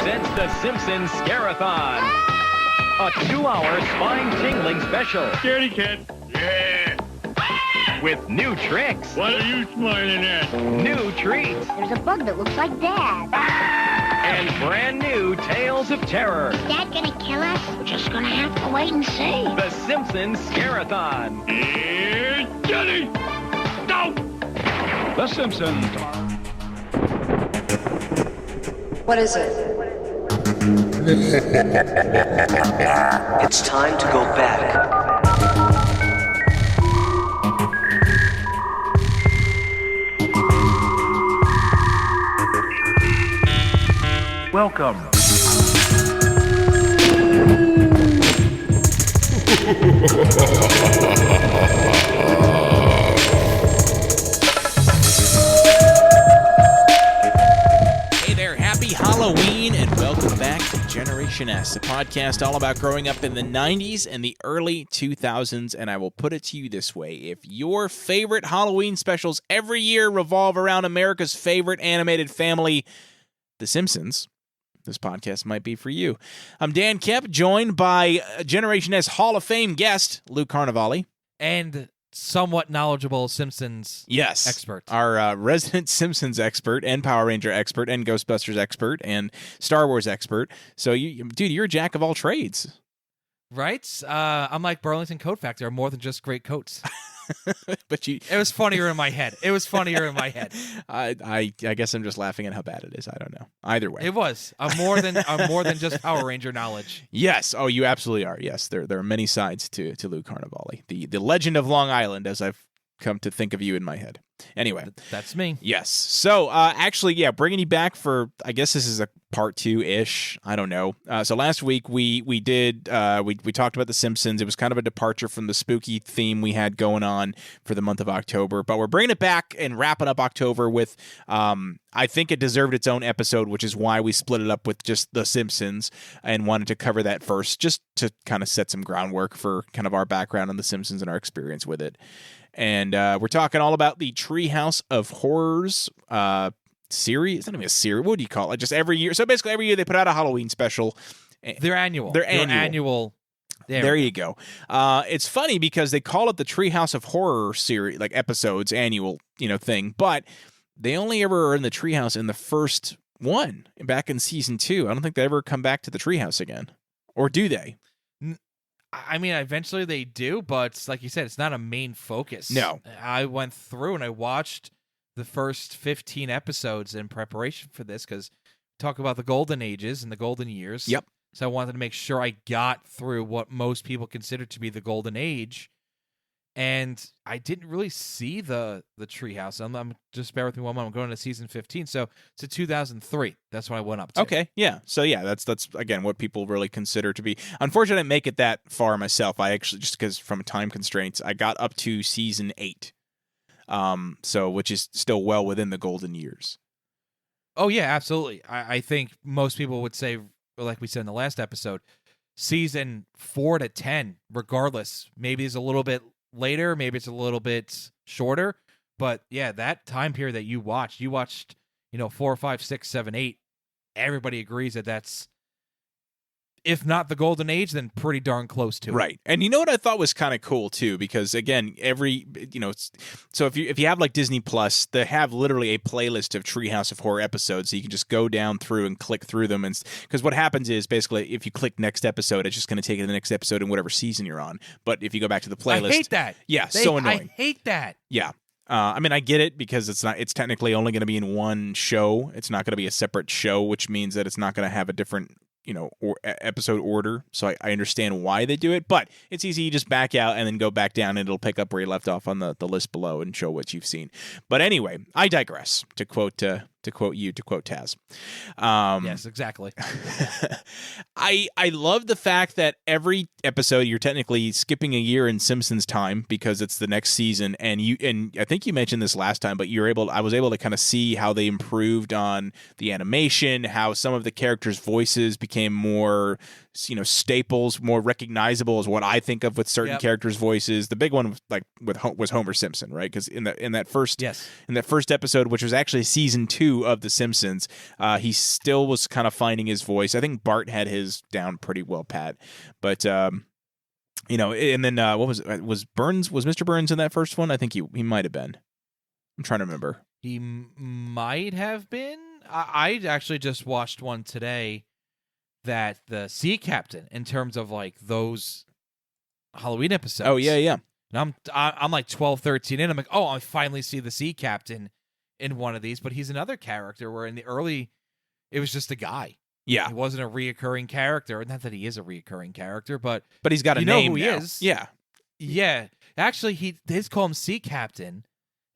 presents the Simpsons Scare-a-thon. A 2-hour spine-tingling special. Scaredy cat. Yeah. With new tricks. What are you smiling at? New treats. There's a bug that looks like Dad. And brand new tales of terror. Is Dad gonna kill us? We're just gonna have to wait and see. The Simpsons Scare-a-thon. It's Johnny. Go. The Simpsons. What is it? It's time to go back. Welcome. Hey there, happy Halloween and welcome back to Generation S, a podcast all about growing up in the 90s and the early 2000s. And I will put it to you this way. If your favorite Halloween specials every year revolve around America's favorite animated family, The Simpsons, this podcast might be for you. I'm Dan Kemp, joined by Generation S Hall of Fame guest, Luke Carnivale. And somewhat knowledgeable Simpsons expert. Our resident Simpsons expert and Power Ranger expert and Ghostbusters expert and Star Wars expert. So, you're a jack of all trades. Right? I'm like Burlington Coat Factory. I'm more than just great coats. But It was funnier in my head. I guess I'm just laughing at how bad it is. I don't know. Either way. It was. I'm more than just Power Ranger knowledge. Yes. Oh, you absolutely are. Yes. There are many sides to Luke Carnivale. The legend of Long Island, as I've come to think of you in my head. Anyway. That's me. Yes. So, bringing you back for, I guess this is a part 2-ish. I don't know. So last week we talked about The Simpsons. It was kind of a departure from the spooky theme we had going on for the month of October, but we're bringing it back and wrapping up October with, I think it deserved its own episode, which is why we split it up with just The Simpsons and wanted to cover that first, just to kind of set some groundwork for kind of our background on The Simpsons and our experience with it. And we're talking all about the Treehouse of Horrors series. It's not even a series. What do you call it? Just every year. So basically every year they put out a Halloween special. They're annual. There you go. It's funny because they call it the Treehouse of Horror series, like episodes, annual, thing. But they only ever are in the Treehouse in the first one, back in season 2. I don't think they ever come back to the Treehouse again. Or do they? I mean, eventually they do, but like you said, it's not a main focus. No. I went through and I watched the first 15 episodes in preparation for this because talk about the golden ages and the golden years. Yep. So I wanted to make sure I got through what most people consider to be the golden age. And I didn't really see the Treehouse. I'm just bear with me one moment. I'm going to season 15. So it's 2003. That's what I went up to. Okay, yeah. So yeah, that's again what people really consider to be. Unfortunately, I didn't make it that far myself. I actually, just because from time constraints, I got up to season 8. So which is still well within the golden years. Oh yeah, absolutely. I think most people would say, like we said in the last episode, season 4 to 10, regardless, maybe it's a little bit later, maybe it's a little bit shorter, but yeah, that time period that you watched 4, 5, 6, 7, 8, everybody agrees that that's, if not the golden age, then pretty darn close to it. Right. And you know what I thought was kind of cool too, because again, so if you have like Disney Plus, they have literally a playlist of Treehouse of Horror episodes, so you can just go down through and click through them. And because what happens is basically if you click next episode, it's just going to take you to the next episode in whatever season you're on. But if you go back to the playlist, I hate that. Yeah, so annoying. I hate that. Yeah. I mean, I get it because it's technically only going to be in one show. It's not going to be a separate show, which means that it's not going to have a different episode order. So I understand why they do it, but it's easy. You just back out and then go back down and it'll pick up where you left off on the list below and show what you've seen. But anyway, I digress, to quote Taz. Yes, exactly. I love the fact that every episode you're technically skipping a year in Simpsons time because it's the next season, and I think you mentioned this last time, but I was able to kind of see how they improved on the animation, how some of the characters' voices became more staples, more recognizable is what I think of with certain characters' voices. The big one was Homer Simpson, right? Because in that first episode, which was actually season 2 2 of The Simpsons, he still was kind of finding his voice. I think Bart had his down pretty well pat, but you know, and then what was it? Was Mr. Burns in that first one? I think he might have been. I'm trying to remember. He might have been. I actually just watched one today that the Sea Captain, in terms of like those Halloween episodes. Oh yeah. And I'm like 12, 13 in. I'm like, oh, I finally see the Sea Captain in one of these. But he's another character where in the early, it was just a guy. Yeah. He wasn't a reoccurring character. Not that he is a reoccurring character, but he's got a you know name who he now. is. Yeah. Yeah. Actually, they just call him Sea Captain.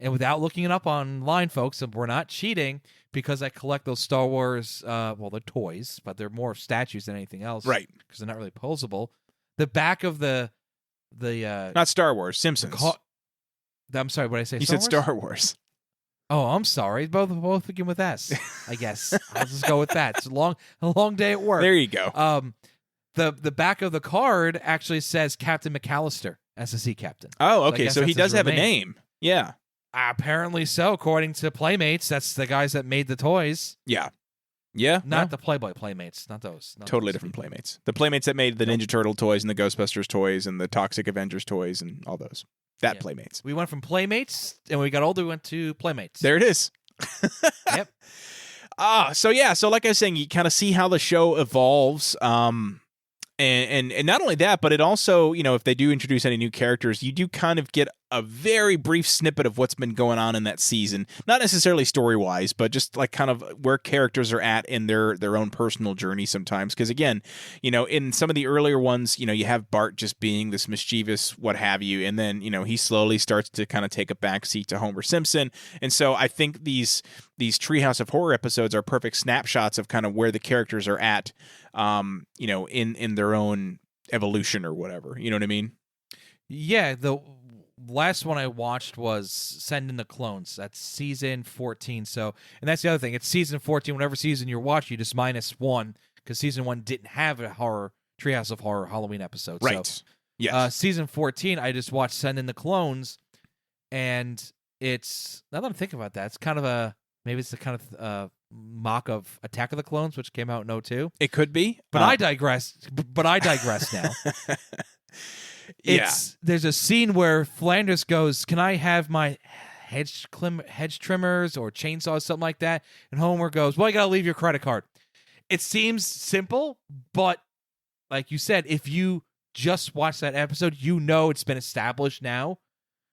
And without looking it up online, folks, and we're not cheating because I collect those Star Wars, they're toys, but they're more statues than anything else. Right. Because they're not really posable. The back of the not Star Wars, Simpsons. I'm sorry, what did I say? You said Star Wars. Oh, I'm sorry. Both begin with S, I guess. I'll just go with that. It's a long day at work. There you go. The back of the card actually says Captain McAllister as the sea captain. Oh, okay. So he does have a name. Yeah. Apparently so, according to Playmates. That's the guys that made the toys. Yeah. Yeah. Not the Playboy Playmates. Not those. Totally different Playmates. The Playmates that made the Ninja Turtle toys and the Ghostbusters toys and the Toxic Avengers toys and all those. Playmates. We went from Playmates, and when we got older, we went to Playmates. There it is. Yep. So like I was saying, you kind of see how the show evolves. And not only that, but it also, you know, if they do introduce any new characters, you do kind of get a very brief snippet of what's been going on in that season. Not necessarily story-wise, but just like kind of where characters are at in their own personal journey sometimes. Because again, you know, in some of the earlier ones, you know, you have Bart just being this mischievous what have you, and then, you know, he slowly starts to kind of take a backseat to Homer Simpson. And so I think these Treehouse of Horror episodes are perfect snapshots of kind of where the characters are at, you know, in their own evolution or whatever. You know what I mean? Yeah, the last one I watched was Send in the Clones. That's season 14. So, and that's the other thing. It's season 14. Whatever season you're watching, you just -1 because season 1 didn't have a Treehouse of Horror Halloween episode. Right. So, yes. Season 14, I just watched Send in the Clones, and it's, now that I'm thinking about that, it's kind of maybe it's the kind of mock of Attack of the Clones, which came out in 2002. It could be. But I digress. But I digress now. There's a scene where Flanders goes, "Can I have my hedge trimmers or chainsaws, something like that?" And Homer goes, "Well, you gotta leave your credit card." It seems simple, but like you said, if you just watch that episode, you know it's been established now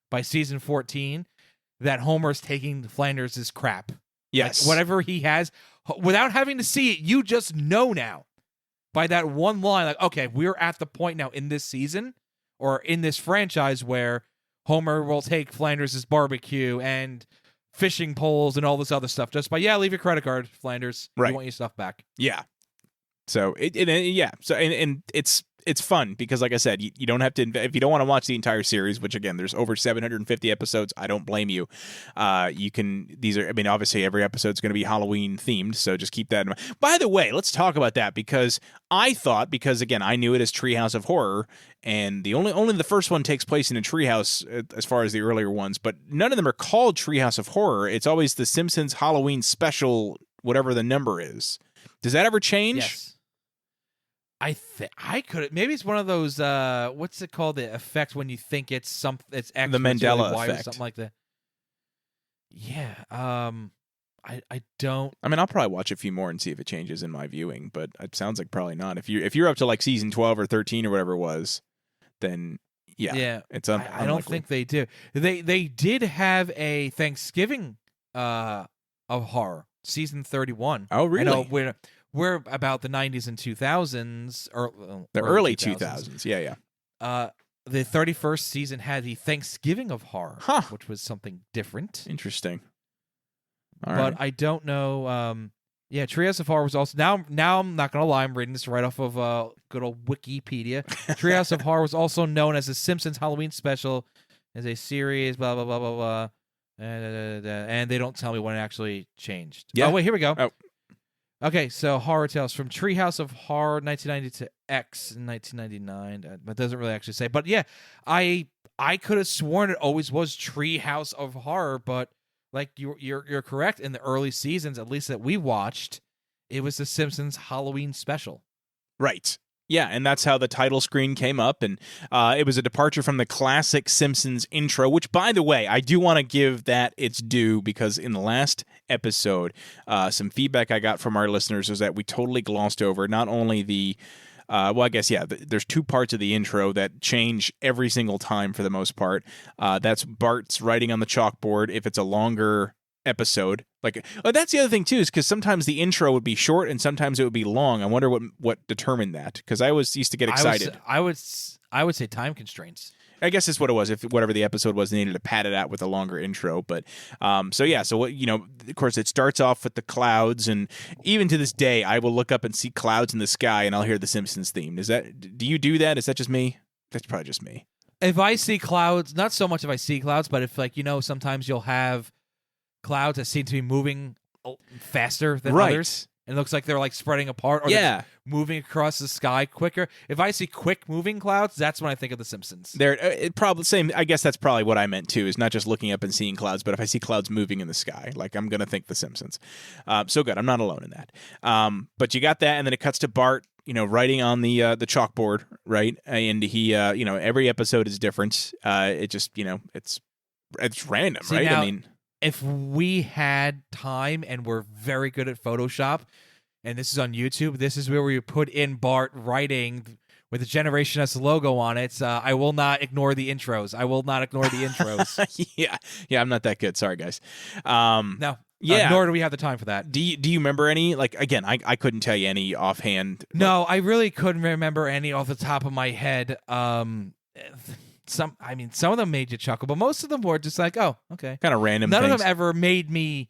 by season 14 that Homer's taking Flanders' crap. Yes. Like, whatever he has, without having to see it, you just know now by that one line, like, okay, we're at the point now in this season or in this franchise where Homer will take Flanders' barbecue and fishing poles and all this other stuff just by, leave your credit card, Flanders. Right. We want your stuff back. Yeah. So it's fun because, like I said, you don't have to, if you don't want to watch the entire series, which again, there's over 750 episodes. I don't blame you. You can, obviously every episode's going to be Halloween themed. So just keep that in mind. By the way, let's talk about that because again, I knew it as Treehouse of Horror, and only the first one takes place in a treehouse as far as the earlier ones, but none of them are called Treehouse of Horror. It's always the Simpsons Halloween special, whatever the number is. Does that ever change? Yes. I could, maybe it's one of those what's it called, the effect when you think it's something, it's X, the Mandela really effect, or something like that. Yeah. I don't. I'll probably watch a few more and see if it changes in my viewing, but it sounds like probably not. If you're up to like season 12 or 13 or whatever it was, then it's I don't think they do. They did have a Thanksgiving of horror, season 31. Oh, really? I know we're about the 90s and 2000s, or the early 2000s. Yeah. The 31st season had the Thanksgiving of horror, which was something different. Interesting. But I don't know. Treehouse of Horror was also, now I'm not gonna lie, I'm reading this right off of good old Wikipedia. Treehouse of Horror was also known as the Simpsons Halloween Special, as a series, blah blah blah blah blah, and they don't tell me when it actually changed. Yeah. Oh wait, here we go. Oh. Okay, so Horror Tales from Treehouse of Horror 1990 to X in 1999. That doesn't really actually say, but yeah, I could have sworn it always was Treehouse of Horror, but like you're correct. In the early seasons, at least that we watched, it was the Simpsons Halloween special. Right. Yeah, and that's how the title screen came up, and it was a departure from the classic Simpsons intro, which, by the way, I do want to give that its due, because in the last episode, some feedback I got from our listeners was that we totally glossed over not only the there's two parts of the intro that change every single time for the most part. That's Bart's writing on the chalkboard if it's a longer episode. That's the other thing too, is because sometimes the intro would be short and sometimes it would be long. I wonder what determined that, because I always used to get excited. I would say time constraints. I guess that's what it was. If whatever the episode was, they needed to pad it out with a longer intro. But so what, of course, it starts off with the clouds, and even to this day, I will look up and see clouds in the sky, and I'll hear the Simpsons theme. Do you do that? Is that just me? That's probably just me. If I see clouds, not so much if I see clouds, but if sometimes you'll have clouds that seem to be moving faster than others. It looks like they're spreading apart or they're moving across the sky quicker. If I see quick moving clouds, that's when I think of The Simpsons. They're probably same. I guess that's probably what I meant too. Is not just looking up and seeing clouds, but if I see clouds moving in the sky, I'm gonna think The Simpsons. So good. I'm not alone in that. But you got that, and then it cuts to Bart, writing on the chalkboard, right? And he, every episode is different. It just, it's random, right? Now, if we had time and we're very good at Photoshop, and this is on YouTube, this is where we put in Bart writing with the Generation S logo on it. I will not ignore the intros. Yeah, I'm not that good. Sorry, guys. No. Yeah. Nor do we have the time for that. Do you remember any? Again, I couldn't tell you any offhand. No, I really couldn't remember any off the top of my head. Some of them made you chuckle, but most of them were just oh, okay. Kind of random None things. of them ever made me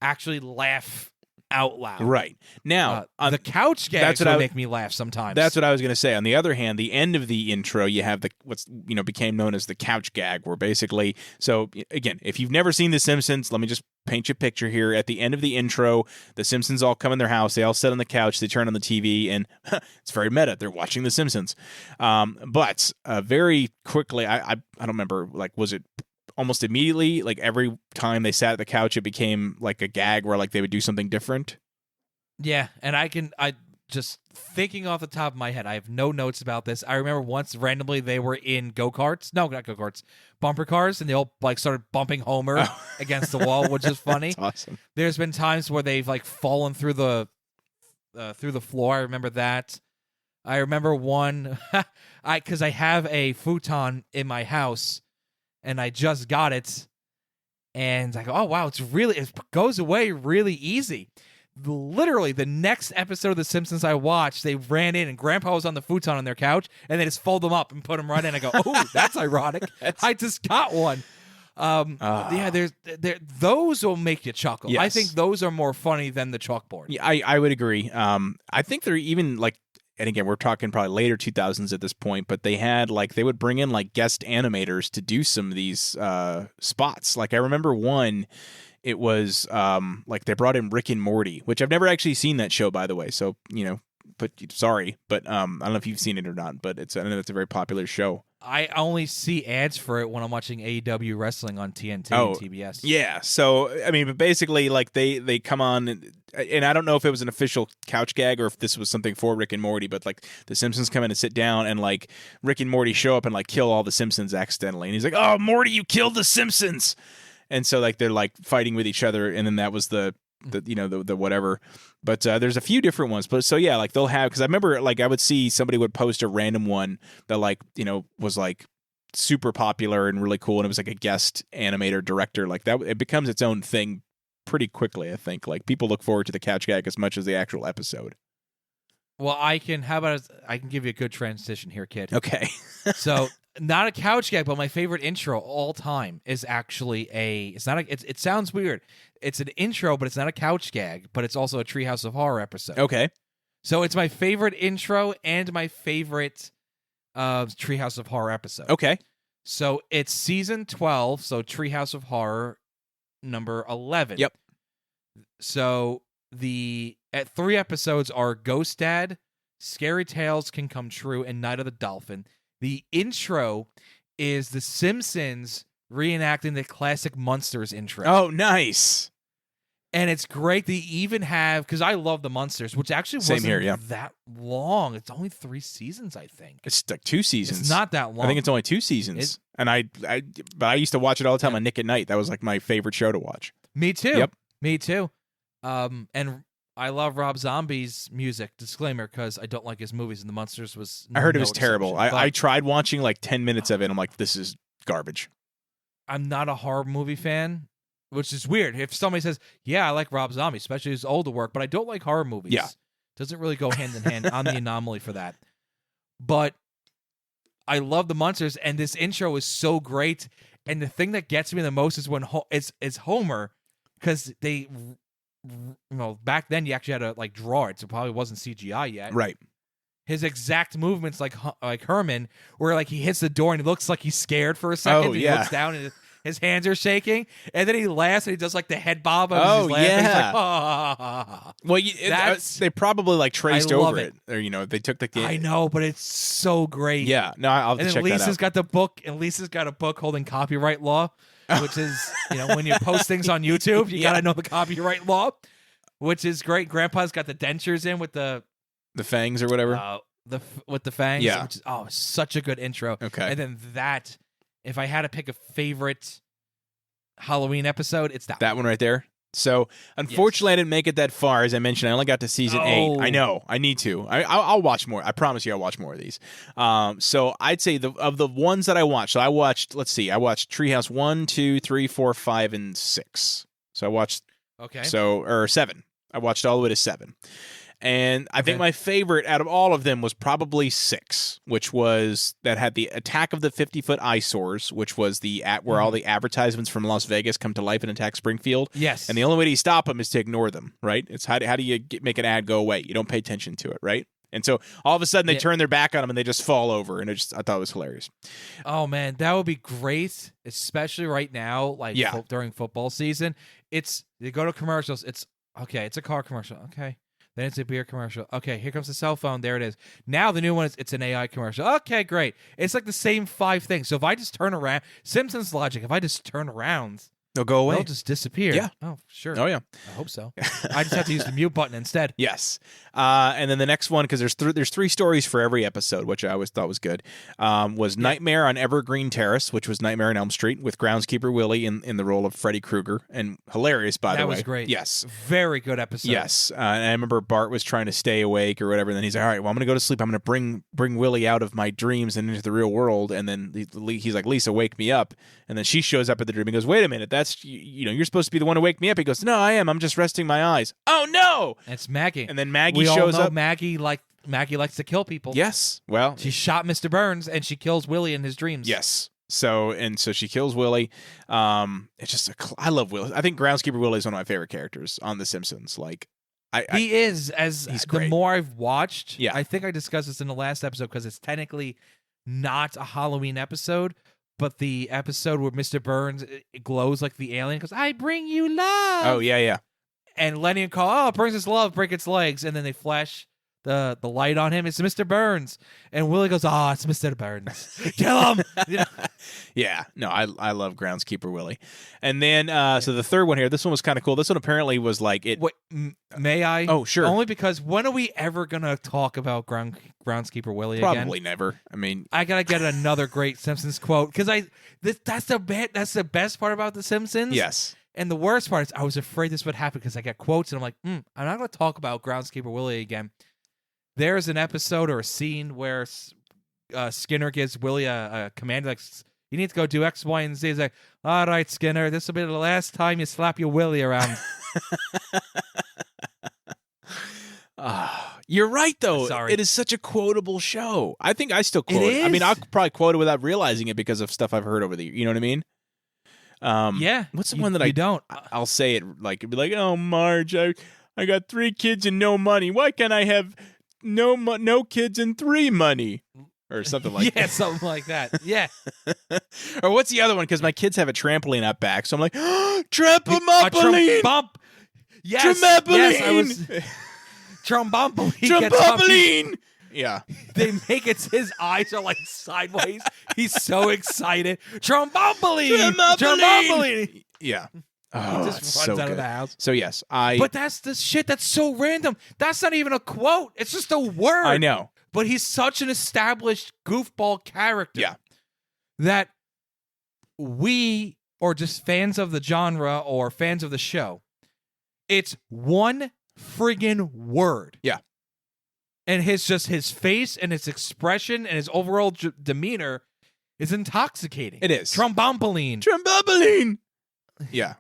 actually laugh out loud. Right. Now, the couch gags would make me laugh sometimes. That's what I was going to say. On the other hand, the end of the intro, you have what's became known as the couch gag, where basically, so again, if you've never seen The Simpsons, let me just paint you a picture here. At the end of the intro, the Simpsons all come in their house. They all sit on the couch. They turn on the TV, and it's very meta. They're watching The Simpsons. But very quickly, I don't remember, was it almost immediately, every time they sat at the couch, it became a gag where they would do something different? Yeah, and I just thinking off the top of my head, I have no notes about this. I remember once randomly they were in go-karts. No, not go-karts. Bumper cars, and they all started bumping Homer against the wall, which is funny. That's awesome. There's been times where they've fallen through the floor. I remember that. I remember one because I have a futon in my house, and I just got it, and I go, oh wow, it goes away really easy. Literally, the next episode of The Simpsons I watched, they ran in and Grandpa was on the futon on their couch, and they just fold them up and put them right in. I go, oh, that's ironic. I just got one. Yeah, those will make you chuckle. Yes. I think those are more funny than the chalkboard. Yeah, I would agree. I think they're even and again, we're talking probably later 2000s at this point, but they had they would bring in guest animators to do some of these spots. I remember one. It was they brought in Rick and Morty, which I've never actually seen that show, by the way. So but sorry, but I don't know if you've seen it or not. But I know it's a very popular show. I only see ads for it when I'm watching AEW wrestling on TNT and TBS. Yeah, so but basically, they come on, and I don't know if it was an official couch gag or if this was something for Rick and Morty, but the Simpsons come in and sit down, and Rick and Morty show up and kill all the Simpsons accidentally, and he's like, "Oh, Morty, you killed the Simpsons!" And so they're fighting with each other, and then that was the whatever. But there's a few different ones. But so yeah, they'll have, because I remember I would see somebody would post a random one that was super popular and really cool, and it was a guest animator director that. It becomes its own thing pretty quickly. I think people look forward to the couch gag as much as the actual episode. Well, I can give you a good transition here, kid. Okay. So not a couch gag, but my favorite intro all time is actually it sounds weird. It's an intro, but it's not a couch gag, but it's also a Treehouse of Horror episode. Okay. So it's my favorite intro and my favorite Treehouse of Horror episode. Okay. So it's season 12, so Treehouse of Horror number 11. Yep. So the 3 episodes are Ghost Dad, Scary Tales Can Come True, and Night of the Dolphin. The intro is The Simpsons reenacting the classic Munsters intro. Oh, nice. And it's great. They even have, because I love the Munsters, which actually Same wasn't here, yeah. that long. It's only 3 seasons, I think. It's like 2 seasons. It's not that long. I think it's only 2 seasons. And but I used to watch it all the time on Nick at Night. That was like my favorite show to watch. Me too. Yep. Me too. And I love Rob Zombie's music, disclaimer, because I don't like his movies, and The Munsters was I heard it no was terrible. exception. I But tried watching like 10 minutes of it. I'm like, this is garbage. I'm not a horror movie fan, which is weird. If somebody says, yeah, I like Rob Zombie, especially his older work, but I don't like horror movies. Yeah. Doesn't really go hand in hand. I'm the anomaly for that. But I love The Munsters, and this intro is so great. And the thing that gets me the most is when it's Homer, because they, back then you actually had to like draw it, so it probably wasn't CGI yet. Right. His exact movements, like Herman, where like he hits the door and he looks like he's scared for a second. Oh, He yeah. looks down and his hands are shaking, and then he laughs and he does like the head bob. Oh, He's laughing. He's yeah. like, ah. Well, That's- they probably like traced I love over it. it. Or, they took the game. I know, but it's so great. Yeah. No, I'll have to And then check that Lisa's out. got the book, and Lisa's got a book holding copyright law, which is, when you post things on YouTube, you Yeah. got to know the copyright law, which is great. Grandpa's got the dentures in with the fangs or whatever. with the fangs. Yeah. Which is, such a good intro. Okay. And then that, if I had to pick a favorite Halloween episode, it's That one right there. So, unfortunately, I didn't make it that far. As I mentioned, I only got to season 8. I know. I need to. I'll watch more. I promise you I'll watch more of these. So, I'd say of the ones that I watched, so I watched Treehouse 1, 2, 3, 4, 5, and 6. So, I watched, Okay. or 7. I watched all the way to 7. And I think my favorite out of all of them was probably 6, which was that had the Attack of the 50-Foot Eyesores, which was where all the advertisements from Las Vegas come to life and attack Springfield. Yes. And the only way to stop them is to ignore them, right? It's how do you make an ad go away? You don't pay attention to it, right? And so all of a sudden they turn their back on them and they just fall over, and I thought it was hilarious. Oh man, that would be great, especially right now, like during football season. They go to commercials. It's a car commercial. Okay. Then it's a beer commercial. Okay, here comes the cell phone. There it is. Now the new one it's an AI commercial. Okay, great. It's like the same 5 things. So if I just turn around, Simpsons logic, if I just turn around, they'll go away. they'll just disappear. Yeah. Oh, sure. Oh, yeah. I hope so. I just have to use the mute button instead. Yes. And then the next one, because there's 3 stories for every episode, which I always thought was good, was Nightmare on Evergreen Terrace, which was Nightmare on Elm Street, with groundskeeper Willie in the role of Freddy Krueger, and hilarious, by the way. That was great. Yes. Very good episode. Yes. And I remember Bart was trying to stay awake or whatever, and then he's like, all right, well, I'm going to go to sleep. I'm going to bring Willie out of my dreams and into the real world. And then he's like, Lisa, wake me up. And then she shows up at the dream and goes, wait a minute, that's, you're supposed to be the one to wake me up. He goes, no, I am. I'm just resting my eyes. Oh, no. It's Maggie. And then Maggie we shows all know up. Maggie likes to kill people. Yes. Well, she shot Mr. Burns and she kills Willie in his dreams. Yes. So she kills Willie. It's just I love Willie. I think groundskeeper Willie is one of my favorite characters on The Simpsons. Like, he is. he's The great. more I've watched, Yeah. I think I discussed this in the last episode because it's technically not a Halloween episode, but the episode where Mr. Burns glows like the alien goes, "I bring you love." Oh yeah. And Lenny and Carl, it brings us love, break its legs, and then they flash the light on him. It's Mr. Burns, and Willie goes, it's Mr. Burns. Kill him. Yeah. No, I love groundskeeper Willie. And then so the third one here, this one was kind of cool. This one apparently was like it. Wait, may I? Oh, sure. Only because when are we ever gonna talk about groundskeeper Willie again? Probably never. I mean, I gotta get another great Simpsons quote because that's the best part about the Simpsons. yes. And the worst part is I was afraid this would happen because I got quotes and I'm like, I'm not gonna talk about groundskeeper Willie again. There's an episode or a scene where Skinner gives Willie a command like, you need to go do X, Y, and Z. He's like, all right, Skinner, this will be the last time you slap your Willie around. You're right, though. Sorry. It is such a quotable show. I think I still quote it. I is. mean, I'll probably quote it without realizing it because of stuff I've heard over the years. You know what I mean? Yeah. What's the one that you don't? I'll say it like, it'd be like, oh, Marge, I got 3 kids and no money. Why can't I have no kids and 3 money? Or something like that. Yeah, something like that. Yeah. Or what's the other one? Because my kids have a trampoline out back. So I'm like, trampoline! Bump. Yes. Trampoline! Yes, I was... Trombompoline. Trampoline! Yeah. They make it his eyes are like sideways. He's so excited. Trombomboline! Yeah. He Oh, just it's runs so out of good. the house. So yes, But that's the shit that's so random. That's not even a quote. It's just a word. I know. But he's such an established goofball character. Yeah. That we, or just fans of the genre or fans of the show, it's one friggin' word. Yeah. And his face and his expression and his overall demeanor is intoxicating. It is. Trombomboline. Yeah.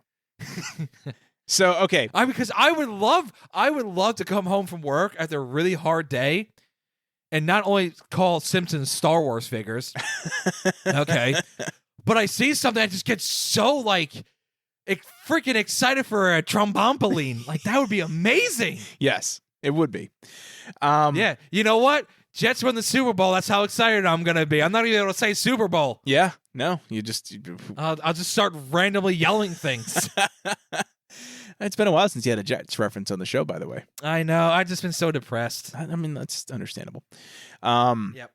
So okay. Because I would love to come home from work after a really hard day and not only call Simpsons Star Wars figures, okay, but I see something, I just get so like freaking excited for a trombomboline. Like that would be amazing. Yes, it would be. Yeah, you know what? Jets win the Super Bowl. That's how excited I'm gonna be. I'm not even able to say Super Bowl. Yeah. No, you just. I'll just start randomly yelling things. It's been a while since you had a Jets reference on the show, by the way. I know. I've just been so depressed. I mean, that's understandable. Yep.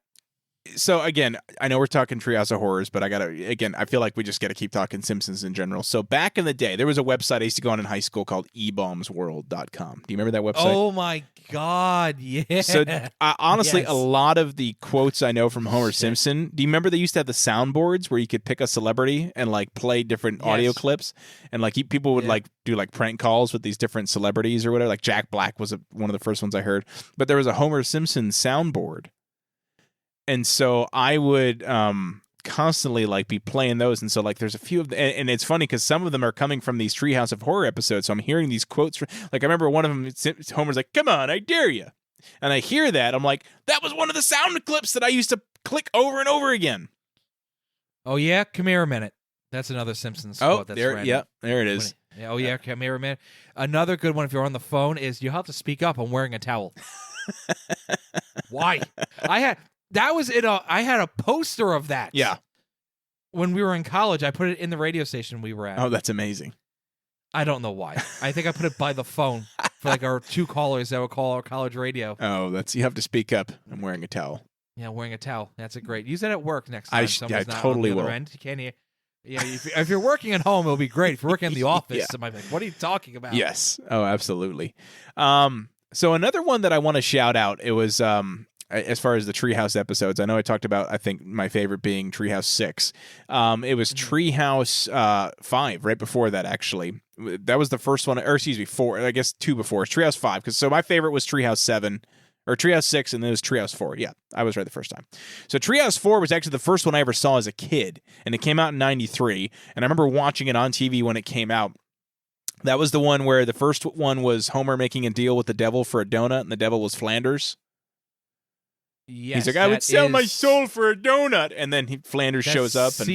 So again, I know we're talking Treehouse of Horrors, but I feel like we just got to keep talking Simpsons in general. So back in the day, there was a website I used to go on in high school called ebombsworld.com. Do you remember that website? Oh my God, yeah. So honestly, Yes. a lot of the quotes I know from Homer Simpson, do you remember they used to have the soundboards where you could pick a celebrity and like play different audio clips? And like people would like do like prank calls with these different celebrities or whatever. Like Jack Black was one of the first ones I heard. But there was a Homer Simpson soundboard. And so I would constantly like be playing those. And so like there's a few of them. And it's funny because some of them are coming from these Treehouse of Horror episodes. So I'm hearing these quotes. Like I remember one of them, Homer's like, "Come on, I dare you." And I hear that. I'm like, that was one of the sound clips that I used to click over and over again. Oh, yeah? Come here a minute. That's another Simpsons Oh, quote. That's there, random. yeah, there it is. Oh, yeah, come here a minute. Another good one if you're on the phone is you have to speak up. I'm wearing a towel. Why? I had a poster of that. Yeah. When we were in college, I put it in the radio station we were at. Oh, that's amazing. I don't know why. I think I put it by the phone for like our two callers that would call our college radio. Oh, you have to speak up. I'm wearing a towel. Yeah, wearing a towel. That's a great. Use that at work next time. I Someone's not totally on the other will. End. You can't hear. Yeah, if you're working at home, it'll be great. If you're working in the office, Yeah. somebody's like, "What are you talking about?" Yes. Oh, absolutely. So another one that I want to shout out, it was as far as the Treehouse episodes, I know I talked about, I think my favorite being Treehouse 6. It was Treehouse 5, right before that, actually. That was the first one, or excuse me, 4, I guess 2 before. It's Treehouse 5, so my favorite was Treehouse 7, or Treehouse 6, and then it was Treehouse 4. Yeah, I was right the first time. So Treehouse 4 was actually the first one I ever saw as a kid, and it came out in 93, and I remember watching it on TV when it came out. That was the one where the first one was Homer making a deal with the devil for a donut, and the devil was Flanders. Yes, He's like, I would sell my is- soul for a donut. And then Flanders that's shows up. And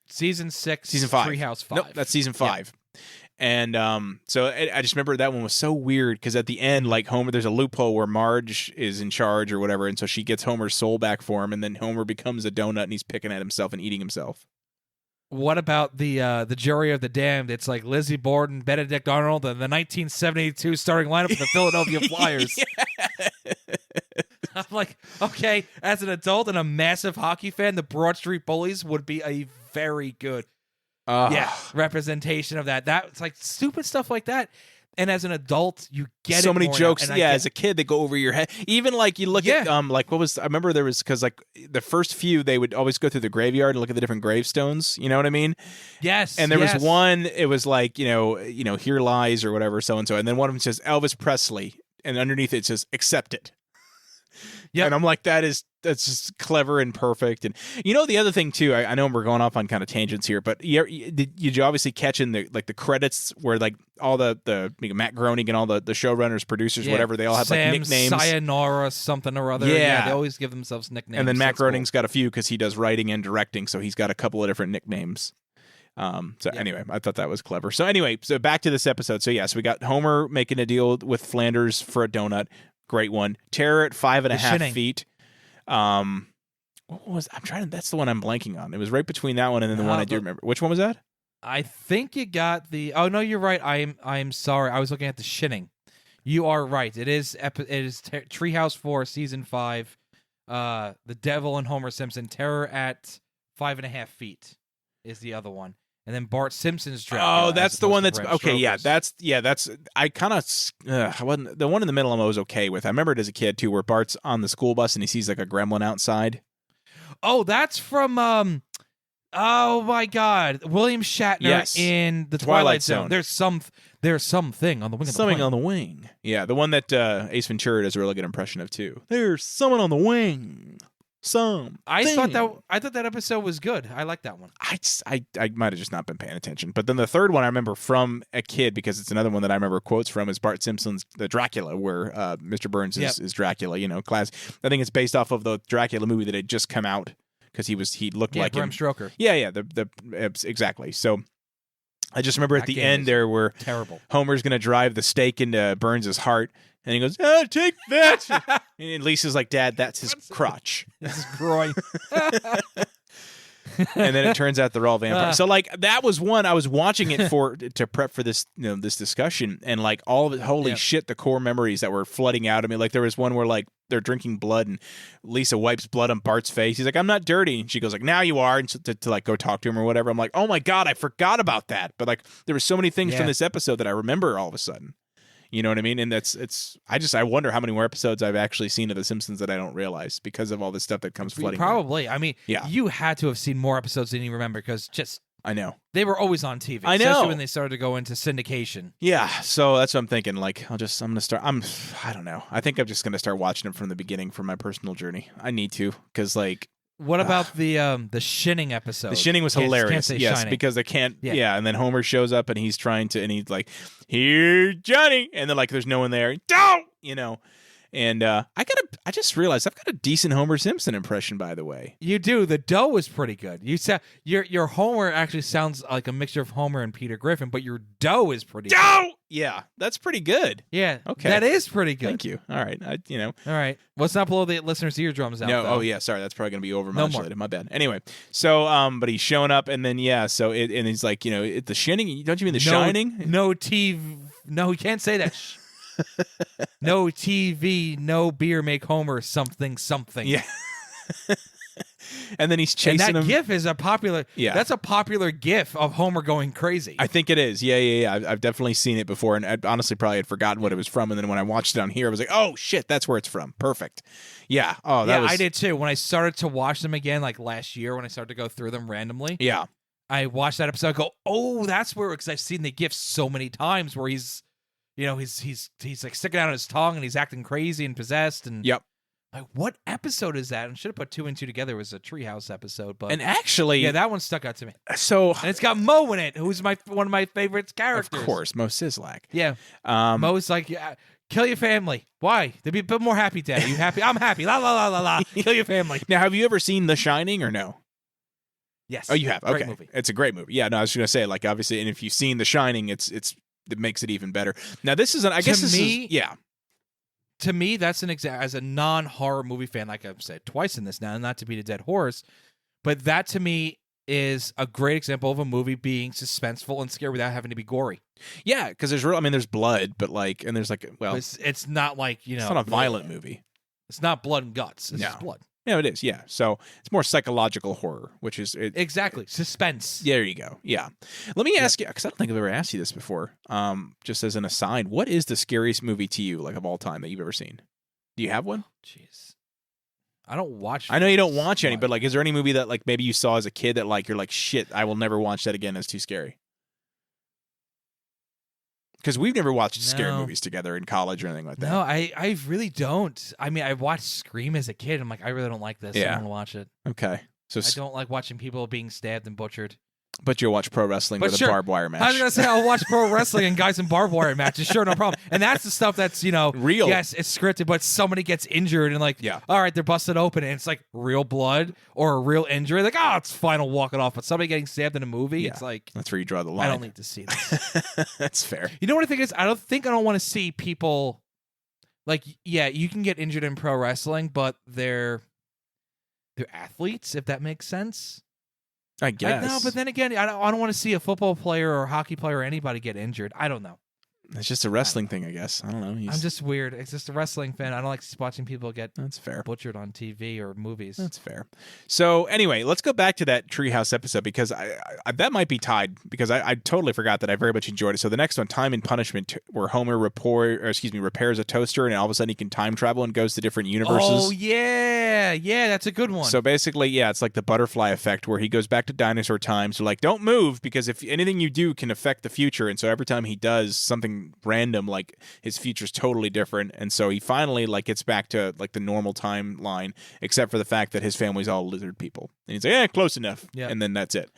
season 6, season 5. Treehouse 5. Nope, that's season 5. And so I just remember that one was so weird because at the end, like Homer, there's a loophole where Marge is in charge or whatever. And so she gets Homer's soul back for him. And then Homer becomes a donut and he's picking at himself and eating himself. What about the jury of the damned? It's like Lizzie Borden, Benedict Arnold, and the 1972 starting lineup for the Philadelphia Flyers. I'm like, okay, as an adult and a massive hockey fan, the Broad Street Bullies would be a very good representation of that. That's like stupid stuff like that. And as an adult, you get so it many more jokes. now. Yeah, as a kid, they go over your head. Even like you look at like what was I remember there was because like the first few they would always go through the graveyard and look at the different gravestones. You know what I mean? Yes. And there was one. It was like you know here lies or whatever so and so, and then one of them says Elvis Presley, and underneath it says accept it. Yeah, and I'm like that's just clever and perfect. And you know the other thing too, I know we're going off on kind of tangents here, but did you obviously catch in the credits where like all the Matt Groening and all the showrunners, producers, whatever, they all have Sam, like nicknames. Sayonara something or other. Yeah. They always give themselves nicknames. And then Matt That's cool. Groening's got a few because he does writing and directing, so he's got a couple of different nicknames. Anyway, I thought that was clever. So anyway, so back to this episode. So yes, we got Homer making a deal with Flanders for a donut. Great one. Terror at 5.5 feet. What was that's the one I'm blanking on. It was right between that one and then the one I do remember. Which one was that? I think you got the. Oh no, you're right. I'm sorry. I was looking at the Shinning. You are right. It is Treehouse 4, Season 5. The Devil and Homer Simpson, Terror at 5.5 feet is the other one. And then Bart Simpson's Dracula. Oh, that's the one that's Bram okay. Yeah, Stoker's. that's I kind of wasn't the one in the middle. I was okay with. I remember it as a kid too, where Bart's on the school bus and he sees like a gremlin outside. Oh, that's from oh my God, William Shatner Yes. in the Twilight Twilight Zone. Zone. There's something on the wing. Something of on the wing. Yeah, the one that Ace Ventura does a really good impression of too. There's someone on the wing. I thought that episode was good. I like that one. I might have just not been paying attention. But then the third one I remember from a kid, because it's another one that I remember quotes from, is Bart Simpson's The Dracula, where Mr. Burns is Dracula. You know, class. I think it's based off of the Dracula movie that had just come out, because he looked like Bram him. Stoker. Yeah, exactly. So I just remember at the end there where terrible. Homer's going to drive the stake into Burns' heart, and he goes, "Oh, take that!" And Lisa's like, "Dad, that's his crotch." This is groin. And then it turns out they're all vampires. So like that was one I was watching it to prep for this this discussion, and like all of it, holy shit, the core memories that were flooding out of me. Like there was one where like they're drinking blood and Lisa wipes blood on Bart's face. He's like, "I'm not dirty," and she goes like, "Now you are," and to like go talk to him or whatever. I'm like, oh my God, I forgot about that. But like there were so many things from this episode that I remember all of a sudden. You know what I mean? And I wonder how many more episodes I've actually seen of The Simpsons that I don't realize because of all this stuff that comes flooding. Probably. I mean, you had to have seen more episodes than you remember, because I know they were always on TV. I know. Especially when they started to go into syndication. Yeah, so that's what I'm thinking. Like, I don't know. I think I'm just gonna start watching them from the beginning for my personal journey. I need to, because like. What about the Shinning episode? The Shinning was hilarious. Can't say yes, shining. because they can't. Yeah, and then Homer shows up and he's he's like, "Here, Johnny," and then like there's no one there. Don't, you know. And I just realized I've got a decent Homer Simpson impression, by the way. You do. The dough was pretty good. You said your Homer actually sounds like a mixture of Homer and Peter Griffin, but your dough is pretty good. Yeah, that's pretty good. Yeah, okay, that is pretty good. Thank you. All right, All right. Let's not blow the listeners' eardrums out. No, though. oh yeah, sorry, that's probably gonna be overmodulated. My bad. Anyway, so but he's showing up, and then and he's like, the Shining. Don't you mean the Shining? No TV. No, you can't say that. No TV, no beer, make Homer something. Yeah. And then he's chasing and that him. GIF is a popular. Yeah, that's a popular GIF of Homer going crazy. I think it is. Yeah. I've definitely seen it before, and I honestly probably had forgotten what it was from. And then when I watched it on here, I was like, "Oh shit, that's where it's from." Perfect. Yeah. Oh, I did too. When I started to watch them again, like last year, when I started to go through them randomly. Yeah. I watched that episode. I go, "Oh, that's where," because I've seen the GIF so many times where he's like sticking out his tongue and he's acting crazy and possessed and. Yep. Like, what episode is that? And should have put 2 and 2 together. It was a Treehouse episode, but actually, that one stuck out to me. So, and it's got Mo in it, who's one of my favorite characters. Of course, Mo Sislak. Yeah, Mo's like, kill your family. Why? They'd be a bit more happy, Dad. Are you happy? I'm happy. La la la la la. Kill your family. Now, have you ever seen The Shining or no? Yes. Oh, you have. Okay, great movie. It's a great movie. Yeah. No, I was going to say, like, obviously, and if you've seen The Shining, it makes it even better. Now, this is To me, that's as a non-horror movie fan, like I've said twice in this now, not to beat a dead horse, but that to me is a great example of a movie being suspenseful and scary without having to be gory. Yeah, because there's blood, but like, and there's like, well, it's not like, it's not a violent movie. It's not blood and guts. It's just blood. No, it is. Yeah. So it's more psychological horror, which is exactly suspense. There you go. Yeah. Let me ask you, because I don't think I've ever asked you this before. Just as an aside, what is the scariest movie to you, like of all time, that you've ever seen? Do you have one? Jeez, I don't watch. I know you don't watch any, but like, is there any movie that like maybe you saw as a kid that like you're like, shit, I will never watch that again. It's too scary. Because we've never watched scary movies together in college or anything like that. No, I really don't. I mean, I watched Scream as a kid. I'm like, I really don't like this. I don't want to watch it. Okay. So I don't like watching people being stabbed and butchered. But you'll watch pro wrestling with a barbed wire match. I was going to say, I'll watch pro wrestling and guys in barbed wire matches. Sure, no problem. And that's the stuff that's, real. Yes, it's scripted, but somebody gets injured and like, all right, they're busted open and it's like real blood or a real injury. Like, it's fine, I'll walk it off. But somebody getting stabbed in a movie, it's like. That's where you draw the line. I don't need to see this. That's fair. You know what I think is? I don't want to see people. Like, yeah, you can get injured in pro wrestling, but they're athletes, if that makes sense. I guess. No, but then again, I don't want to see a football player or a hockey player or anybody get injured. I don't know. It's just a wrestling thing, I guess. I don't know. I'm just weird. It's just a wrestling fan. I don't like watching people get That's fair. butchered on TV or movies. That's fair. So anyway, let's go back to that Treehouse episode because I that might be tied because I totally forgot that I very much enjoyed it. So the next one, Time and Punishment, where Homer repairs a toaster and all of a sudden he can time travel and goes to different universes. Oh yeah, that's a good one. So basically, yeah, it's like the butterfly effect where he goes back to dinosaur times. So like, don't move because if anything you do can affect the future. And so every time he does something random, like his future's totally different. And so he finally like gets back to like the normal timeline, except for the fact that his family's all lizard people. And he's like, yeah, close enough. Yeah. And then that's it.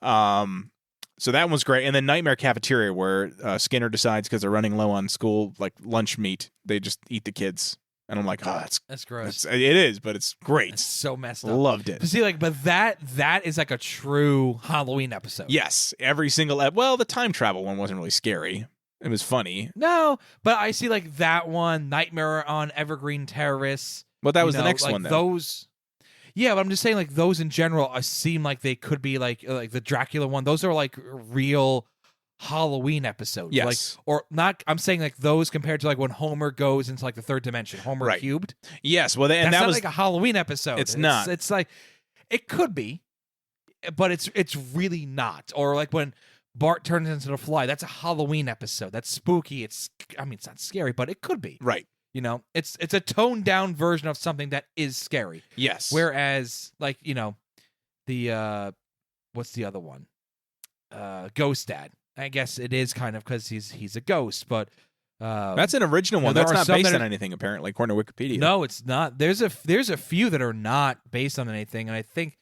So that was great. And then Nightmare Cafeteria, where Skinner decides because they're running low on school like lunch meat, they just eat the kids. And I'm like, oh, that's gross. it is, but it's great. It's so messed up. Loved it. But see, like, but that is like a true Halloween episode. Yes, every single well, the time travel one wasn't really scary. It was funny. No, but I see like that one, Nightmare on Evergreen Terrace. Well, that was the next like one, though. Those. Yeah, but I'm just saying, like those in general, seem like they could be like the Dracula one. Those are like real Halloween episodes. Yes. Like, or not. I'm saying like those compared to like when Homer goes into like the third dimension, Homer Right. cubed. Yes, well, and That's that not was like a Halloween episode. It's not. It's like it could be, but it's really not. Or like when Bart turns into the fly. That's a Halloween episode. That's spooky. It's not scary, but it could be. right. You know, it's a toned down version of something that is scary. Yes. Whereas, like, you know, the what's the other one? Ghost Dad. I guess it is kind of because he's a ghost, but that's an original one. there That's are not some based that on anything, apparently, according to Wikipedia. no, it's not. There's a few that are not based on anything, and I think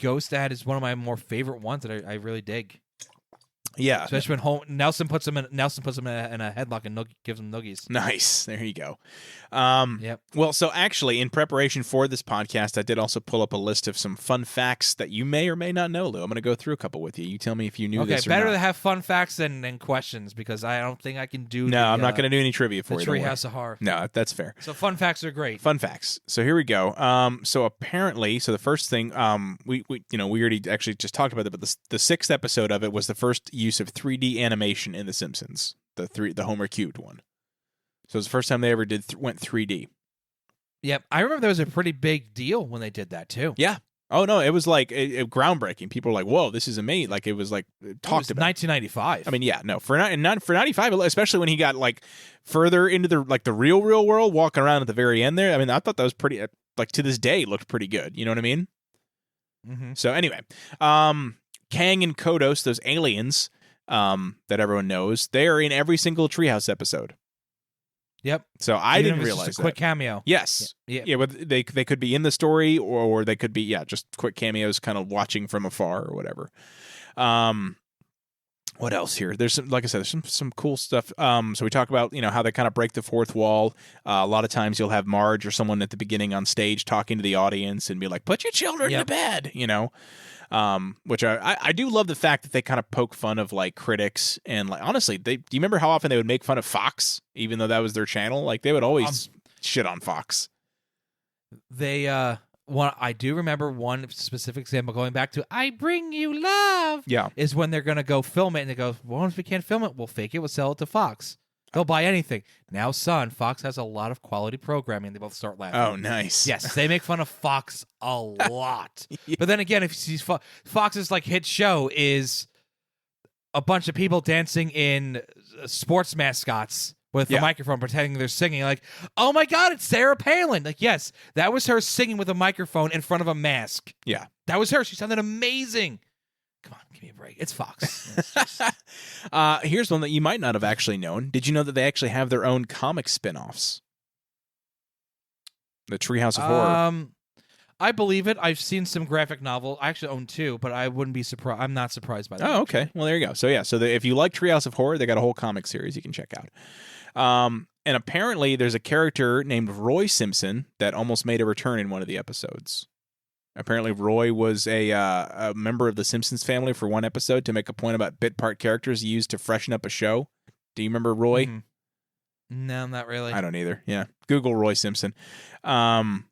Ghost Dad is one of my more favorite ones that I really dig. Yeah. Especially when Nelson puts him in a headlock and gives him noogies. Nice. There you go. Yep. Well, so actually, in preparation for this podcast, I did also pull up a list of some fun facts that you may or may not know, Lou. I'm going to go through a couple with you. You tell me if you knew Okay, this or better not. to have fun facts than questions because I don't think I can do. No, I'm not going to do any trivia for the you. don't worry. Treehouse of Horror. No, that's fair. So fun facts are great. Fun facts. So here we go. So apparently, the first thing, we already actually just talked about it, but the sixth episode of it was the first use of 3D animation in The Simpsons. The Homer cubed one. So it was the first time they ever went 3D. Yep, I remember there was a pretty big deal when they did that too. Yeah. Oh no, it was like groundbreaking. People were like, "Whoa, this is amazing!" Like it was like talked about. 1995. I mean, yeah, no, for 95, especially when he got like further into the real world, walking around at the very end there. I mean, I thought that was pretty. Like to this day, looked pretty good. You know what I mean? Mm-hmm. So anyway, Kang and Kodos, those aliens that everyone knows, they are in every single Treehouse episode. Yep. So I Even didn't if it's realize just a that. quick cameo. Yes. Yeah. But they could be in the story or they could be just quick cameos, kind of watching from afar or whatever. What else here? There's some, like I said, there's some cool stuff. So we talk about how they kind of break the fourth wall. A lot of times you'll have Marge or someone at the beginning on stage talking to the audience and be like, "Put your children to bed," which I do love the fact that they kind of poke fun of like critics and like honestly, do you remember how often they would make fun of Fox, even though that was their channel? Like they would always shit on Fox. I do remember one specific example going back to "I Bring You Love." Yeah, is when they're gonna go film it and they go, "Well, if we can't film it, we'll fake it. We'll sell it to Fox. They'll buy anything." Now, son, Fox has a lot of quality programming. They both start laughing. Oh, nice. Yes, they make fun of Fox a lot. Yeah. But then again, if you see Fox's like hit show is a bunch of people dancing in sports mascots with the microphone, pretending they're singing. Like, oh my God, it's Sarah Palin. Like, yes, that was her singing with a microphone in front of a mask. Yeah, that was her. She sounded amazing. Come on, give me a break. It's Fox. Here's one that you might not have actually known. Did you know that they actually have their own comic spin-offs? The Treehouse of Horror. I believe it. I've seen some graphic novel. I actually own two, but I wouldn't be surprised. I'm not surprised by that. Oh, okay. Well, there you go. So yeah, if you like Treehouse of Horror, they got a whole comic series you can check out. And apparently there's a character named Roy Simpson that almost made a return in one of the episodes. Apparently Roy was a member of the Simpsons family for one episode to make a point about bit part characters used to freshen up a show. Do you remember Roy? Mm-hmm. No, not really. I don't either. Yeah. Google Roy Simpson. Let's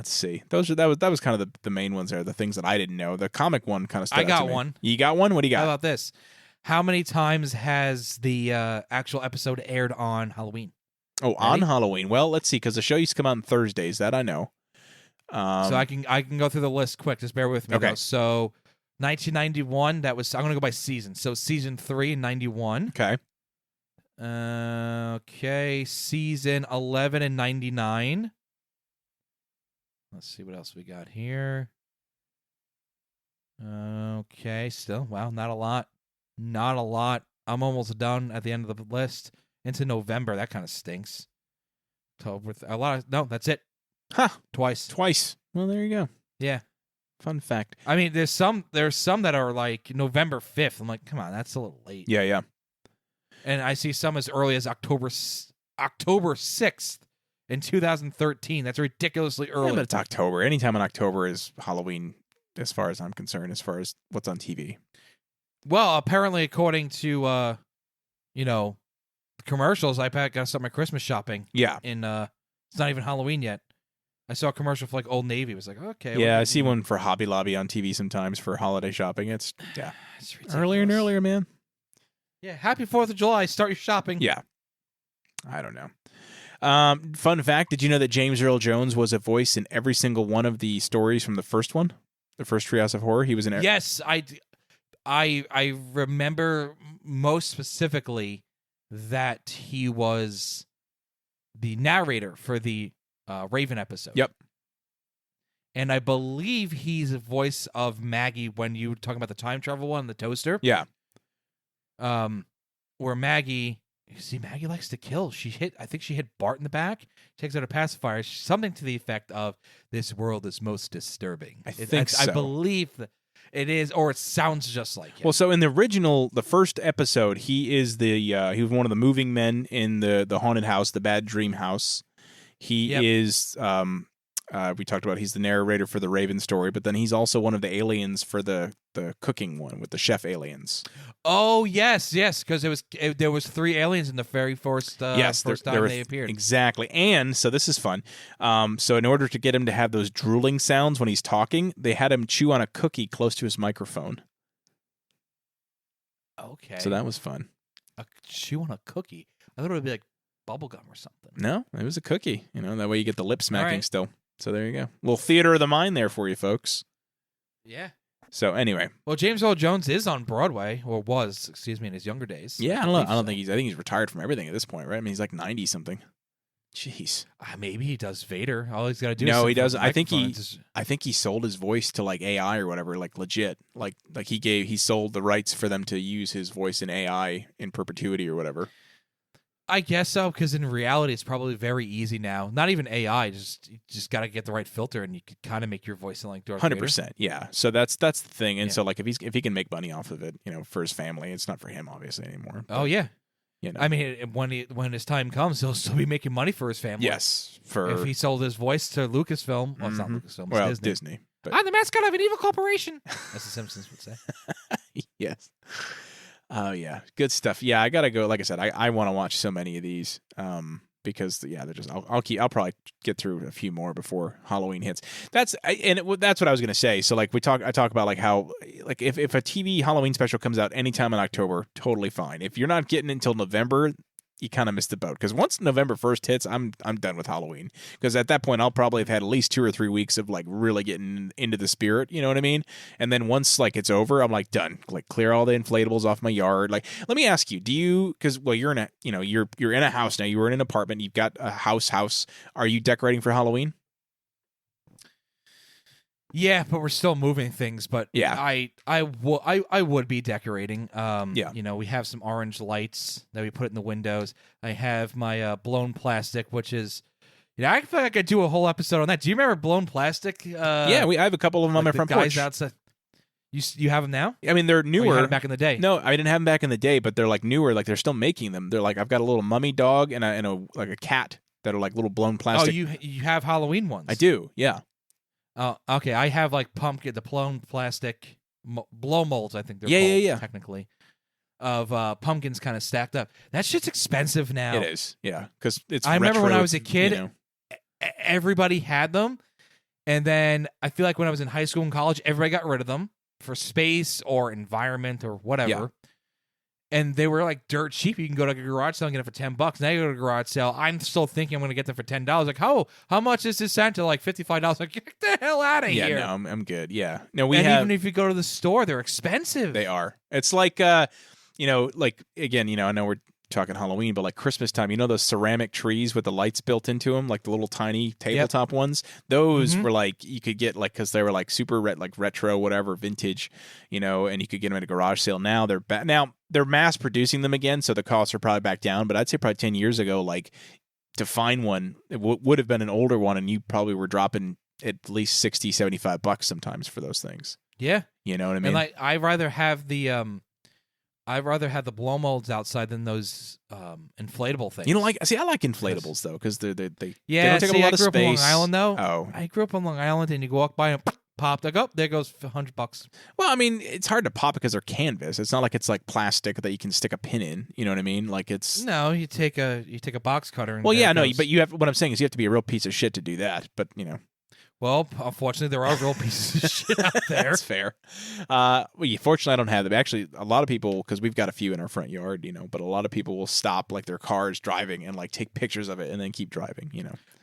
see. That was kind of the main ones there, the things that I didn't know. The comic one kind of stuff. I got one. You got one? What do you got? How about this? How many times has the actual episode aired on Halloween? Oh, on Halloween. Well, let's see, because the show used to come out on Thursdays. That I know. So I can go through the list quick. Just bear with me. Okay. Though. So 1991. That was. I'm gonna go by season. So season 3 in 91. Okay. Okay. Season 11 in 99. Let's see what else we got here. Okay. Still, wow, not a lot. Not a lot. I'm almost done at the end of the list. Into November. That kind of stinks. No, that's it. Huh. Twice. Well, there you go. Yeah. Fun fact. I mean, there's some that are like November 5th. I'm like, come on, that's a little late. Yeah. And I see some as early as October 6th in 2013. That's ridiculously early. Yeah, but it's October. Anytime in October is Halloween, as far as I'm concerned, as far as what's on TV. Well, apparently, according to commercials, I got to start my Christmas shopping. Yeah. It's not even Halloween yet. I saw a commercial for like Old Navy. It was like, okay. Yeah, I see one for Hobby Lobby on TV sometimes for holiday shopping. It's ridiculous. Earlier and earlier, man. Yeah, happy 4th of July. Start your shopping. Yeah. I don't know. Fun fact, did you know that James Earl Jones was a voice in every single one of the stories from the first one? The first Treehouse of Horror? He was in every... Yes, I remember most specifically that he was the narrator for the Raven episode. Yep. And I believe he's the voice of Maggie when you were talking about the time travel one, the toaster. Yeah. Where Maggie likes to kill. I think she hit Bart in the back, takes out a pacifier, something to the effect of, "This world is most disturbing." I believe that it is, or it sounds just like him. Well, so in the first episode, he is he was one of the moving men in the haunted house, the Bad Dream House. He is, we talked about, he's the narrator for the Raven story, but then he's also one of the aliens for the cooking one with the chef aliens. Oh, yes, because there was 3 aliens in the very first time they appeared. Exactly. And so this is fun. So in order to get him to have those drooling sounds when he's talking, they had him chew on a cookie close to his microphone. Okay. So that was fun. Chew on a cookie? I thought it would be like bubblegum or something. No, it was a cookie. That way you get the lip smacking still. So there you go. Little theater of the mind there for you folks. Yeah. So anyway. Well, James Earl Jones is on Broadway, or was, in his younger days. Yeah, I don't think he's retired from everything at this point, right? I mean, he's like 90 something. Jeez. Maybe he does Vader. All he's got to do is... No, he does. I think he sold his voice to like AI or whatever, like legit. Like he sold the rights for them to use his voice in AI in perpetuity or whatever. I guess so, because in reality, it's probably very easy now. Not even AI, you just got to get the right filter, and you could kind of make your voice sound like Darth Vader. 100%, yeah. So that's the thing, and so like if he can make money off of it, for his family, it's not for him obviously anymore. Oh yeah, I mean, when his time comes, he'll still be making money for his family. Yes, if he sold his voice to Lucasfilm, well, it's not Lucasfilm, it's Disney. But... I'm the mascot of an evil corporation, as the Simpsons would say. Yes. Oh yeah, good stuff. Yeah, I gotta go. Like I said, I want to watch so many of these because they're just. I'll probably get through a few more before Halloween hits. That's what I was gonna say. So like I talk about like how like if a TV Halloween special comes out anytime in October, totally fine. If you're not getting it until November, you kind of missed the boat, because once November 1st hits, I'm done with Halloween, because at that point I'll probably have had at least 2 or 3 weeks of like really getting into the spirit, you know what I mean? And then once like it's over, I'm like done, like clear all the inflatables off my yard. Like, let me ask you, do you, because you're in a you're in a house now, you were in an apartment, you've got a house, are you decorating for Halloween? Yeah, but we're still moving things. But yeah, I would be decorating. Yeah, we have some orange lights that we put in the windows. I have my blown plastic, which is, I feel like I could do a whole episode on that. Do you remember blown plastic? Yeah, I have a couple of them on my front porch. Outside. You have them now? I mean, they're newer. Or you had them back in the day? No, I didn't have them back in the day, but they're like newer. Like they're still making them. They're like, I've got a little mummy dog and a cat that are like little blown plastic. Oh, you have Halloween ones? I do. Yeah. Oh, okay. I have like the blown plastic blow molds, I think they're called, technically, of pumpkins kind of stacked up. That shit's expensive now. It is, yeah, because it's. I remember when I was a kid, everybody had them, and then I feel like when I was in high school and college, everybody got rid of them for space or environment or whatever. and they were like dirt cheap. You can go to a garage sale and get it for $10. Now you go to a garage sale. I'm still thinking I'm going to get them for $10. Like, how much is this Santa? Like $55. Like, get the hell out of here. Yeah, no, I'm good. Yeah, no, even if you go to the store, they're expensive. They are. It's like like again, I know we're talking Halloween, but like Christmas time, those ceramic trees with the lights built into them, like the little tiny tabletop ones. Those were like you could get like because they were like super retro, whatever, vintage, and you could get them at a garage sale. Now they're mass producing them again, so the costs are probably back down. But I'd say probably 10 years ago, like to find one, it would have been an older one, and you probably were dropping at least $60-$75 sometimes for those things. Yeah, you know what I mean. And I'd rather have the blow molds outside than those inflatable things. You don't like? See, I like inflatables though because they don't take I up a lot of grew up on Long space. Island though. Oh, I grew up on Long Island, and you walk by and pop. Like, oh, there goes $100. Well, I mean, it's hard to pop because they're canvas. It's not like it's like plastic that you can stick a pin in. You know what I mean? Like it's no. You take a box cutter. And well, yeah, no, goes. but you have. What I'm saying is you have to be a real piece of shit to do that. But Well, unfortunately, there are real pieces of shit out there. That's fair. Fortunately, I don't have them. Actually, a lot of people, because we've got a few in our front yard, but a lot of people will stop like their cars driving and like take pictures of it and then keep driving,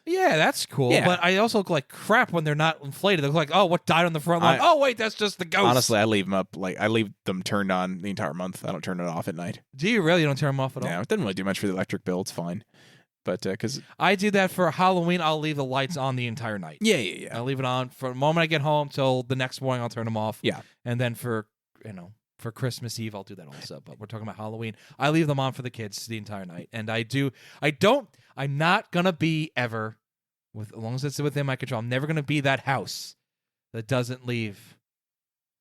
Yeah, that's cool. Yeah. But I also look like crap when they're not inflated. They look like, oh, what died on the front line? Oh, wait, that's just the ghost. Honestly, I leave them up. Like I leave them turned on the entire month. I don't turn it off at night. Do you really? You don't turn them off at all? No, it doesn't really do much for the electric bill. It's fine. But because I do that for Halloween, I'll leave the lights on the entire night. Yeah. I'll leave it on from the moment I get home till the next morning. I'll turn them off. Yeah. And then for Christmas Eve, I'll do that also. But we're talking about Halloween. I leave them on for the kids the entire night. And I'm not going to be ever, as long as it's within my control, I'm never going to be that house that doesn't leave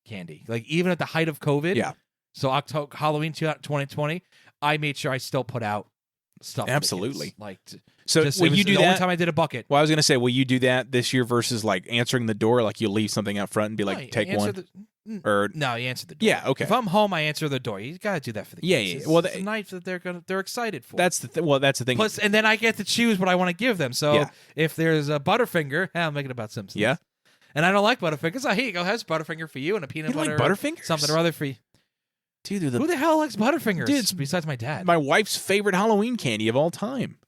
candy. Like even at the height of COVID. Yeah. So Halloween 2020, I made sure I still put out stuff. Absolutely. So will you do the that? only time I did a bucket. Well, I was going to say, will you do that this year versus like answering the door? Like you leave something out front and be like, take one? No, you answer the door. Yeah, okay. If I'm home, I answer the door. You got to do that for the kids. Yeah. Well, it's a night that they're excited for. That's the thing. Plus, and then I get to choose what I want to give them. So if there's a Butterfinger, I'm making it about Simpsons. Yeah. And I don't like Butterfingers. So here you go. Here's Butterfinger for you and a peanut butter. Like Butterfingers? Something or other for you. Dude, who the hell likes Butterfingers? Dude, besides my dad. My wife's favorite Halloween candy of all time,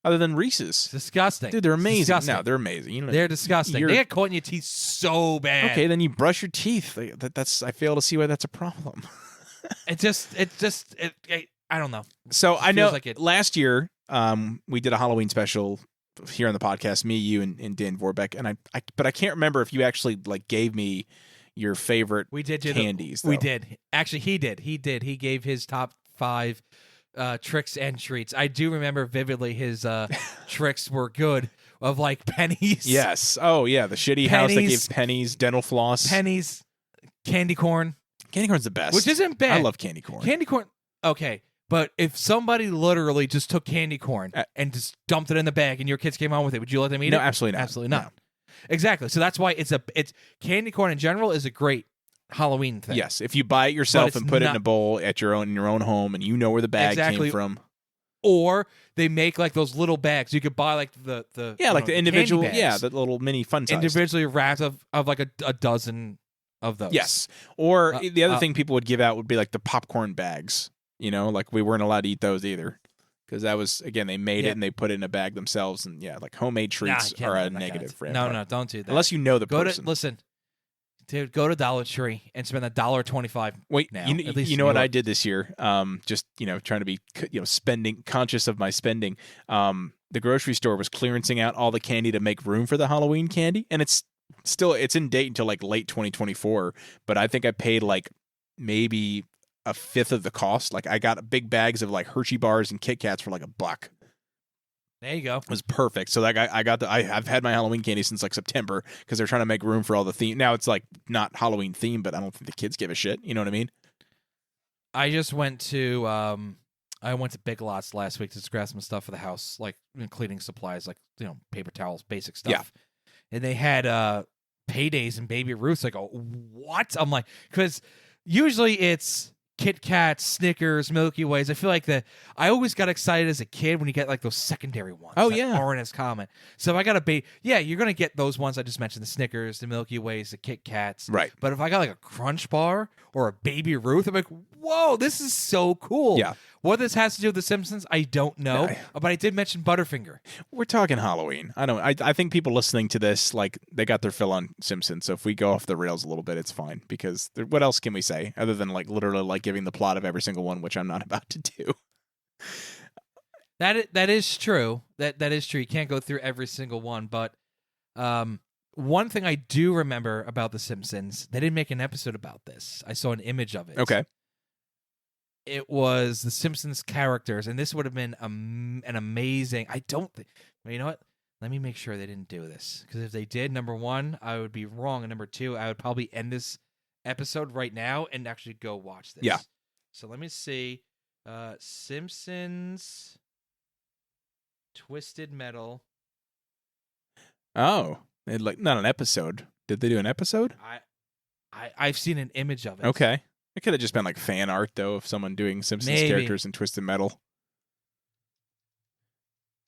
other than Reese's. Disgusting. Dude, they're amazing. Disgusting. No, they're amazing. They're disgusting. They get caught in your teeth so bad. Okay, then you brush your teeth. That's. I fail to see why that's a problem. I don't know. So I know like last year, we did a Halloween special here on the podcast. Me, you, and Dan Vorbeck, but I can't remember if you actually like gave me your favorite candies. We did. Actually, he did. He gave his top 5 tricks and treats. I do remember vividly his tricks were good of like pennies. Yes. Oh yeah, the shitty house that gave pennies, dental floss, pennies, candy corn. Candy corn's the best. Which isn't bad. I love candy corn. Candy corn. Okay. But if somebody literally just took candy corn and just dumped it in the bag and your kids came on with it, would you let them eat it? No, absolutely not. Absolutely not. No. Exactly. So that's why it's candy corn in general is a great Halloween thing. Yes, if you buy it yourself and put it in a bowl in your own home, and you know where the bag came from. Or they make like those little bags. You could buy like the the individual the little mini fun size. Individually wrapped of like a dozen of those. Yes. Or the other thing people would give out would be like the popcorn bags. Like we weren't allowed to eat those either. Because that was, again, they made it and they put it in a bag themselves. And like homemade treats are a negative for everybody. No, don't do that. Unless you know the person. Listen, dude, go to Dollar Tree and spend $1.25. Wait, now. you know what I did this year? Just, trying to be, conscious of my spending. The grocery store was clearancing out all the candy to make room for the Halloween candy. And it's in date until like late 2024. But I think I paid like maybe a fifth of the cost. Like I got big bags of like Hershey bars and Kit Kats for like $1. There you go. It was perfect. So like I've had my Halloween candy since like September because they're trying to make room for all the theme. Now it's like not Halloween themed, but I don't think the kids give a shit. You know what I mean? I just went to Big Lots last week to just grab some stuff for the house, like cleaning supplies, like paper towels, basic stuff. Yeah. And they had paydays and Baby Ruths. I go, what? I'm like, because usually it's Kit Kats, Snickers, Milky Ways. I feel like I always got excited as a kid when you get like those secondary ones. Oh, that yeah. aren't as common. So if I got a you're gonna get those ones I just mentioned: the Snickers, the Milky Ways, the Kit Kats. Right. But if I got like a Crunch Bar or a Baby Ruth, I'm like, whoa, this is so cool. Yeah. What this has to do with The Simpsons, I don't know. But I did mention Butterfinger. We're talking Halloween. I think people listening to this, like, they got their fill on Simpsons. So if we go off the rails a little bit, it's fine. Because what else can we say other than like literally like giving the plot of every single one, which I'm not about to do. That is true. That is true. You can't go through every single one, but one thing I do remember about The Simpsons, they didn't make an episode about this. I saw an image of it. Okay. It was The Simpsons characters, and this would have been an amazing. I don't think. Well, you know what? Let me make sure they didn't do this, because if they did, number one, I would be wrong, and number two, I would probably end this episode right now and actually go watch this. Yeah. So let me see. Simpsons Twisted Metal. Oh, like not an episode. Did they do an episode? I've seen an image of it. Okay. It could have just been like fan art, though, of someone doing Simpsons Maybe. characters in Twisted Metal.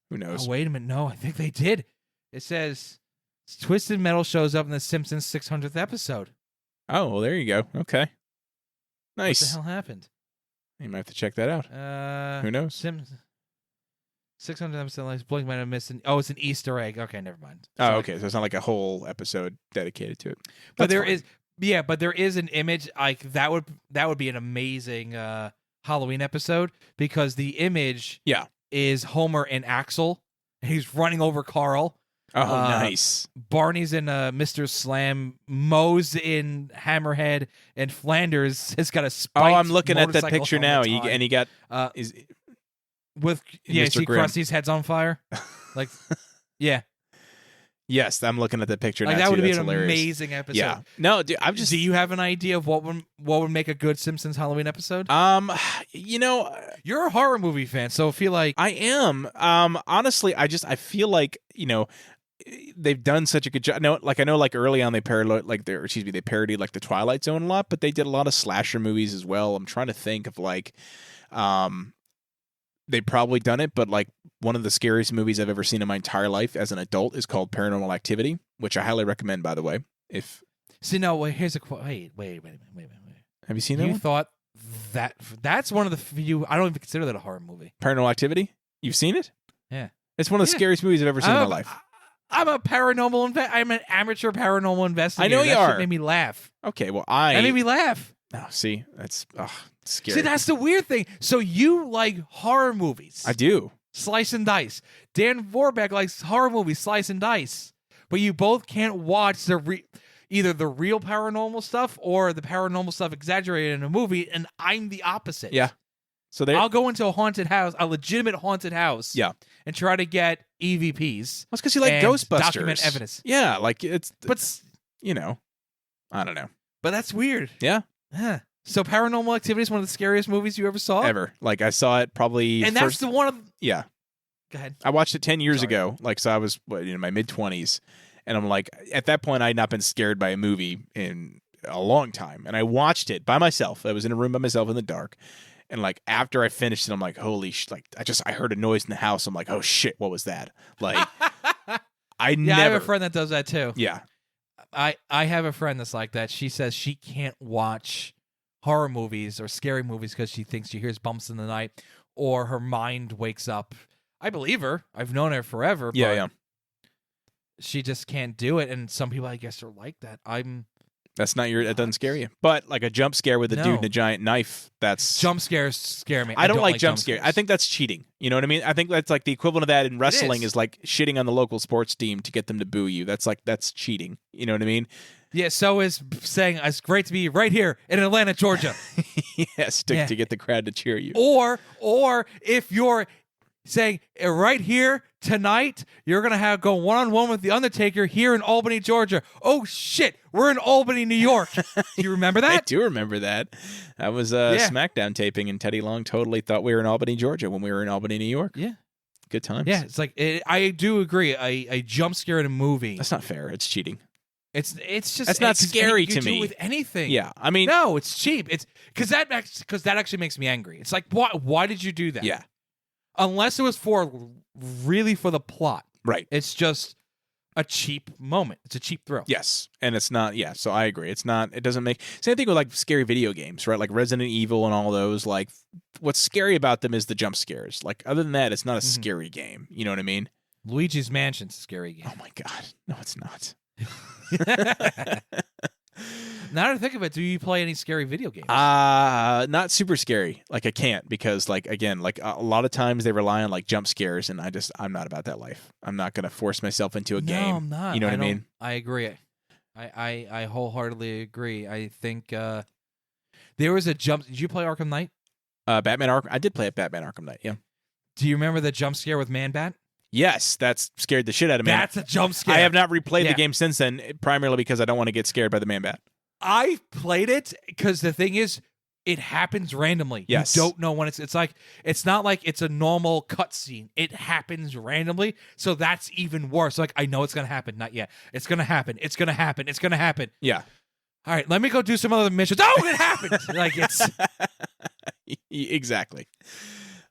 Who knows? Oh, wait a minute. No, I think they did. It says Twisted Metal shows up in the Simpsons 600th episode. Oh, well, there you go. Okay. Nice. What the hell happened? You might have to check that out. Who knows? 600th episode. Like Blink might have missed. It's an Easter egg. Okay, never mind. Oh, okay. So it's not like a whole episode dedicated to it. But That's fine. but there is an image like that would be an amazing Halloween episode, because the image is Homer and Axel, and he's running over Carl. Oh, nice. Barney's in Mr. Slam, Moe's in Hammerhead, and Flanders has got a spiked I'm looking at that motorcycle picture now. helmet on. And he got with Mr. see Grimm. Krusty's head's on fire. Like, yeah, Yes, I'm looking at that picture like now. that would too. be That's an hilarious. amazing episode. Yeah. No, dude, Do you have an idea of what would make a good Simpsons Halloween episode? You're a horror movie fan, so I feel like I am. Honestly, I feel like, they've done such a good job. I know early on they parodied like the Twilight Zone a lot, but they did a lot of slasher movies as well. I'm trying to think of they've probably done it, but like one of the scariest movies I've ever seen in my entire life as an adult is called Paranormal Activity, which I highly recommend, by the way. here's a quote. Wait. Have you seen that You one? thought that's one of the few. I don't even consider that a horror movie. Paranormal Activity? You've seen it? Yeah. It's one of the scariest movies I've ever seen in my life. I'm a I'm an amateur paranormal investigator. I know you that are. Shit made me laugh. Okay, well, That made me laugh. Oh, see, that's scary. See, that's the weird thing. So you like horror movies? I do. Slice and dice. Dan Vorbeck likes horror movies, slice and dice. But you both can't watch either the real paranormal stuff or the paranormal stuff exaggerated in a movie, and I'm the opposite. Yeah. So I'll go into a haunted house, a legitimate haunted house, and try to get EVPs. That's because you like and Ghostbusters. Document evidence. Yeah, like I don't know. But that's weird. Yeah. Huh. So Paranormal Activity is one of the scariest movies you ever saw? Ever. Like I saw it probably And that's the one of... Yeah. Go ahead. I watched it 10 years ago. Like, so I was in my mid-20s. And I'm like, at that point, I had not been scared by a movie in a long time. And I watched it by myself. I was in a room by myself in the dark. And like after I finished it, I'm like, holy like I heard a noise in the house. I'm like, oh shit, what was that? Like I have a friend that does that too. Yeah. I have a friend that's like that. She says she can't watch horror movies or scary movies because she thinks she hears bumps in the night or her mind wakes up. I believe her. I've known her forever. Yeah. She just can't do it. And some people, I guess, are like that. That's not that doesn't scare you. But like a jump scare with a dude in a giant knife, that's... Jump scares scare me. I don't like jump scares. I think that's cheating. You know what I mean? I think that's like the equivalent of that in wrestling is like shitting on the local sports team to get them to boo you. That's cheating. You know what I mean? Yeah, so is saying it's great to be right here in Atlanta, Georgia. Yes, to get the crowd to cheer you. Or if you're saying right here tonight, you're gonna go one-on-one with the Undertaker here in Albany, Georgia. Oh shit, we're in Albany, New York. Do you remember that? I do remember that. That was SmackDown taping, and Teddy Long totally thought we were in Albany, Georgia when we were in Albany, New York. Yeah, good times. Yeah, it's like I do agree. A jump scare in a movie. That's not fair. It's cheating. It's just That's not scary you to can do me. it with anything. Yeah, I mean, no, it's cheap. It's because that actually makes me angry. It's like why did you do that? yeah, Unless it was really for the plot. right. It's just a cheap moment. It's a cheap thrill. Yes, and it's not. Yeah, so I agree. It's not. It doesn't make same thing with like scary video games, right? Like Resident Evil and all those. Like, what's scary about them is the jump scares. Like, other than that, it's not a scary game. You know what I mean? Luigi's Mansion's a scary game. Oh my god, no, it's not. Now that I think of it, do you play any scary video games? Not super scary. Like I can't because like again, like a lot of times they rely on like jump scares, and I'm not about that life. I'm not gonna force myself into a game. No, I'm not. You know what I mean? I agree. I wholeheartedly agree. I think there was a jump. Did you play Arkham Knight? Batman Arkham. I did play at Batman Arkham Knight. Yeah. Do you remember the jump scare with Man-Bat? Yes, that's scared the shit out of me. That's a jump scare. I have not replayed the game since then, primarily because I don't want to get scared by the Man-Bat. I played it because the thing is, it happens randomly. Yes. You don't know when it's like it's not like it's a normal cutscene. It happens randomly, so that's even worse. Like I know it's gonna happen, not yet. It's gonna happen. It's gonna happen. It's gonna happen. Yeah. All right, let me go do some other missions. Oh, it happened. Like it's exactly.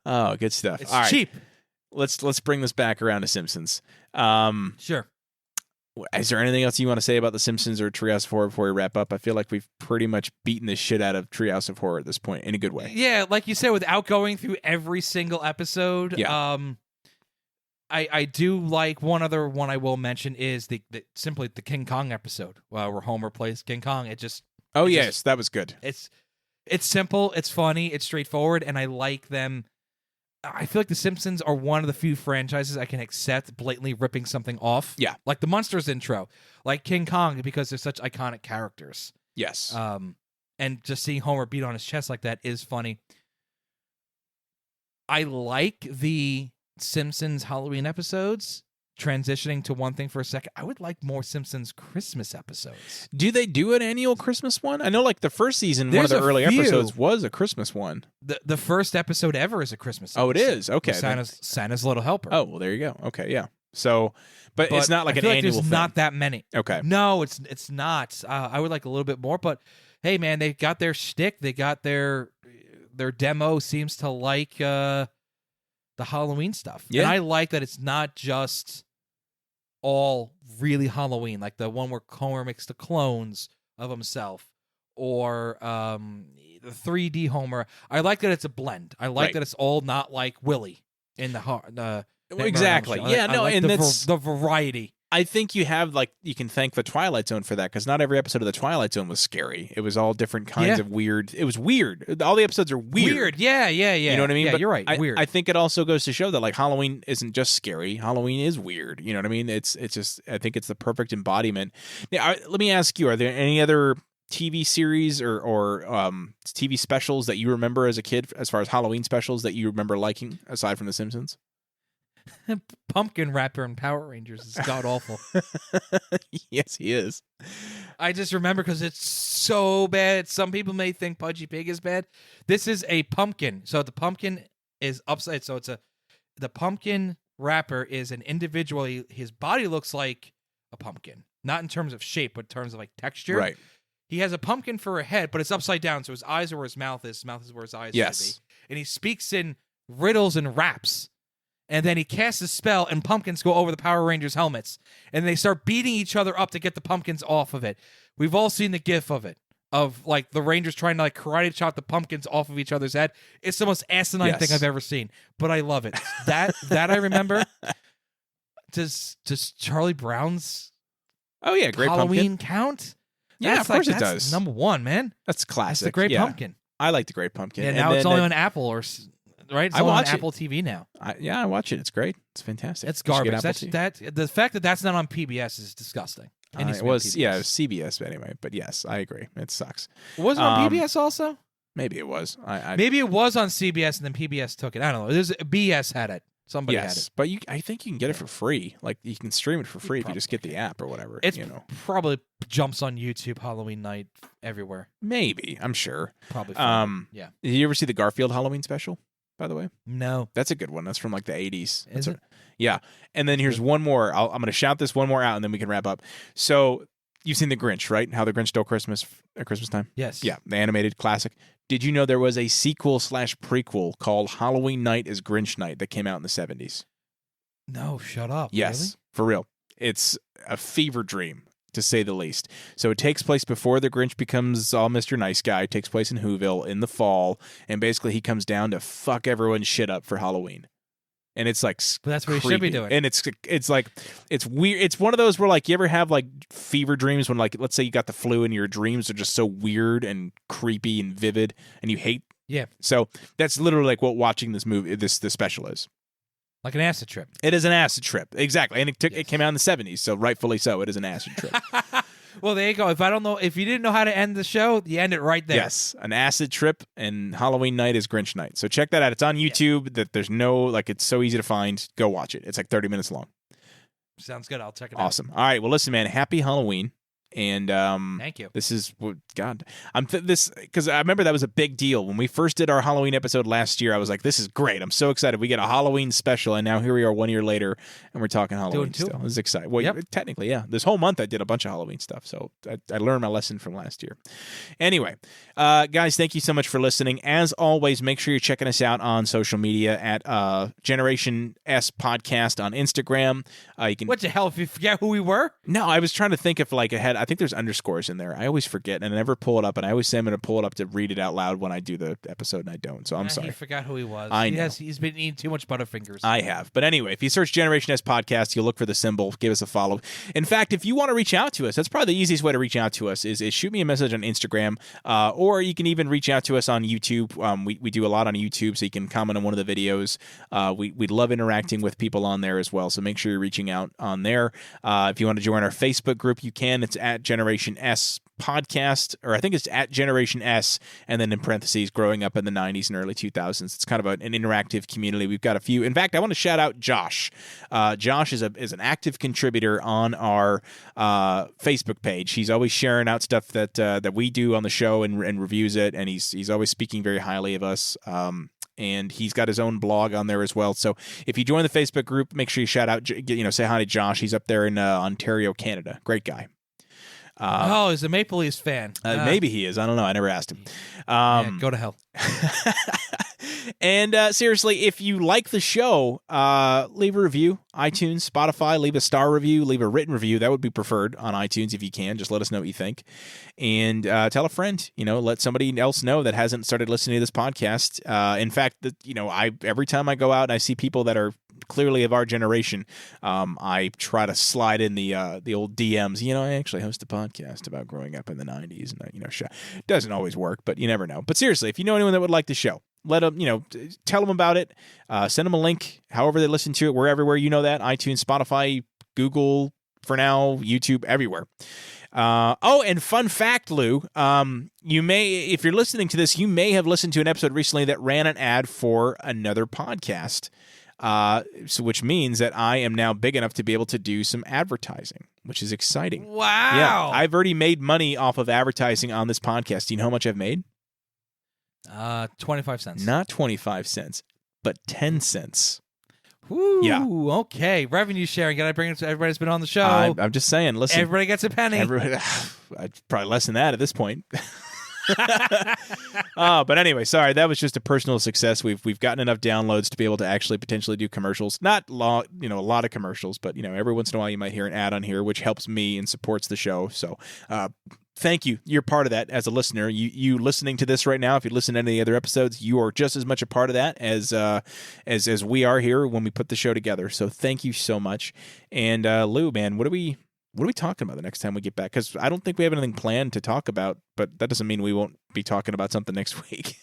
Oh, good stuff. it's All right. cheap. Let's bring this back around to Simpsons. Sure. Is there anything else you want to say about the Simpsons or Treehouse of Horror before we wrap up? I feel like we've pretty much beaten the shit out of Treehouse of Horror at this point in a good way. Yeah, like you said, without going through every single episode. Yeah. I do like one other one I will mention is simply the King Kong episode where Homer plays King Kong. Oh yes, that was good. It's simple, it's funny, it's straightforward, and I like them. I feel like The Simpsons are one of the few franchises I can accept blatantly ripping something off. Yeah. Like the Monsters intro, like King Kong, because they're such iconic characters. Yes. And just seeing Homer beat on his chest like that is funny. I like the Simpsons Halloween episodes. Transitioning to one thing for a second, I would like more Simpsons Christmas episodes. Do they do an annual Christmas one? I know like the first season, There's one of the a early few. episodes was a Christmas one. The first episode ever is a Christmas episode. Oh, it is? Okay. Santa's Little Helper. Oh, well, there you go. Okay, yeah. So, but it's not like I an feel like annual there's thing. not that many. Okay. No, it's not. I would like a little bit more, but hey, man, they got their shtick. They got their demo seems to like the Halloween stuff. Yeah. And I like that it's not just all really Halloween, like the one where Homer makes the clones of himself, or the 3D Homer. I like that it's a blend. I like Right. that it's all not like Willie in the Exactly. Show. Yeah, I no, like and that's the variety. I think you can thank the Twilight Zone for that because not every episode of the Twilight Zone was scary. It was all different kinds of weird. It was weird. All the episodes are weird. Yeah. You know what I mean? Yeah, But you're right. Weird. I think it also goes to show that like Halloween isn't just scary. Halloween is weird. You know what I mean? It's just I think it's the perfect embodiment. Now, let me ask you: are there any other TV series or TV specials that you remember as a kid, as far as Halloween specials that you remember liking aside from The Simpsons? Pumpkin Rapper and Power Rangers is god awful. Yes, he is. I just remember because it's so bad. Some people may think Pudgy Pig is bad. This is a pumpkin. So the pumpkin is upside. So the pumpkin rapper is an individual. His body looks like a pumpkin, not in terms of shape, but in terms of like texture. Right. He has a pumpkin for a head, but it's upside down. So his eyes are where his mouth is. His mouth is where his eyes Yes. should be. And he speaks in riddles and raps. And then he casts a spell, and pumpkins go over the Power Rangers helmets. And they start beating each other up to get the pumpkins off of it. We've all seen the gif of it, of like the Rangers trying to like karate chop the pumpkins off of each other's head. It's the most asinine thing I've ever seen, but I love it. That I remember. Does Charlie Brown's Great Halloween Pumpkin. count? Yeah, That's of course it that's does. Number one, man. That's classic. That's the Great Yeah. Pumpkin. I like the Great Pumpkin. And now it's only on Apple right? It's I only on watch it. Apple TV now. I watch it. It's great. It's fantastic. It's You should get garbage. Apple TV. The fact that that's not on PBS is disgusting. It needs It to be on was PBS. it was CBS anyway. But yes, I agree. It sucks. Was it on PBS also? Maybe it was. Maybe it was on CBS and then PBS took it. I don't know. BS had it. Somebody had yes, it. but I think you can get it for free. Like you can stream it for free if you just get the probably app or whatever. It's you know, probably jumps on YouTube Halloween night everywhere. maybe I'm sure. Probably. Yeah. Did you ever see the Garfield Halloween special? By the way, No. that's a good one. That's from like the 80s. Is it? Yeah. And then here's one more. I'm going to shout this one more out, and then we can wrap up. So you've seen The Grinch, right? How The Grinch Stole Christmas at Christmas time? Yes. Yeah, the animated classic. Did you know there was a sequel/prequel called Halloween Night is Grinch Night that came out in the 70s? No, shut up. Yes, for real. It's a fever dream, to say the least. So it takes place before the Grinch becomes all Mr. Nice Guy. It takes place in Whoville in the fall, and basically he comes down to fuck everyone's shit up for Halloween. And it's like, But that's what he creepy. should be doing. And it's like, it's weird. It's one of those where like you ever have like fever dreams when like, let's say you got the flu and your dreams are just so weird and creepy and vivid and you hate. Yeah. So that's literally like what watching this movie, this special is. Like an acid trip. It is an acid trip. Exactly. And it came out in the 70s. So rightfully so. It is an acid trip. Well, there you go. If you didn't know how to end the show, you end it right there. Yes, an acid trip, and Halloween Night is Grinch Night. So check that out. It's on YouTube. That there's no like, it's so easy to find. Go watch it. It's like 30 minutes long. Sounds good. I'll check it out. Awesome. All right. Well, listen, man. Happy Halloween. And Thank you. This is God. This because I remember that was a big deal when we first did our Halloween episode last year. I was like, "This is great! I'm so excited. We get a Halloween special." And now here we are, 1 year later, and we're talking Halloween still. This is exciting. Well, Yep. technically, yeah. This whole month I did a bunch of Halloween stuff, so I learned my lesson from last year. Anyway, guys, thank you so much for listening. As always, make sure you're checking us out on social media at Generation S Podcast on Instagram. You can. What the hell? If you forget who we were? No, I was trying to think if like I think there's underscores in there. I always forget and I never pull it up, and I always say I'm going to pull it up to read it out loud when I do the episode, and I don't. So I'm sorry. He forgot who he was. I know. He's been eating too much Butterfingers. I have. But anyway, if you search Generation S Podcast, you'll look for the symbol. Give us a follow. In fact, if you want to reach out to us, that's probably the easiest way to reach out to us is shoot me a message on Instagram, or you can even reach out to us on YouTube. We do a lot on YouTube, so you can comment on one of the videos. We love interacting with people on there as well, so make sure you're reaching out on there. If you want to join our Facebook group, you can. It's at Generation S Podcast, or I think it's at Generation S, and then in parentheses, growing up in the 90s and early 2000s. It's kind of an interactive community. We've got a few. In fact, I want to shout out Josh. Josh is an active contributor on our Facebook page. He's always sharing out stuff that we do on the show and reviews it, and he's always speaking very highly of us. And he's got his own blog on there as well. So if you join the Facebook group, make sure you shout out, say hi to Josh. He's up there in Ontario, Canada. Great guy. He's a Maple Leafs fan. Maybe he is. I don't know. I never asked him. Go to hell. And seriously, if you like the show, leave a review. iTunes, Spotify, leave a star review, leave a written review. That would be preferred on iTunes if you can. Just let us know what you think. And tell a friend, let somebody else know that hasn't started listening to this podcast. In fact, every time I go out and I see people that are clearly of our generation, I try to slide in the old DMs. I actually host a podcast about growing up in the 90s, and it doesn't always work, but you never know. But seriously, if you know anyone that would like the show, let them, tell them about it. Send them a link, however they listen to it. We're everywhere. You know that. iTunes, Spotify, Google, for now, YouTube, everywhere. And fun fact, Lou, you may, if you're listening to this, you may have listened to an episode recently that ran an ad for another podcast. Which means that I am now big enough to be able to do some advertising, which is exciting. Wow. Yeah, I've already made money off of advertising on this podcast. Do you know how much I've made? 25 cents. Not 25 cents, but 10 cents. Ooh, Yeah. Okay. Revenue sharing. Got to bring it to everybody that's been on the show. I'm just saying, listen. Everybody gets a penny. Probably less than that at this point. But anyway, sorry, that was just a personal success. We've gotten enough downloads to be able to actually potentially do commercials. Not a lot of commercials, but every once in a while you might hear an ad on here, which helps me and supports the show. So thank you. You're part of that as a listener. You listening to this right now, if you listen to any other episodes, you are just as much a part of that as we are here when we put the show together. So thank you so much. And Lou, man, what are we talking about the next time we get back? Because I don't think we have anything planned to talk about, but that doesn't mean we won't be talking about something next week.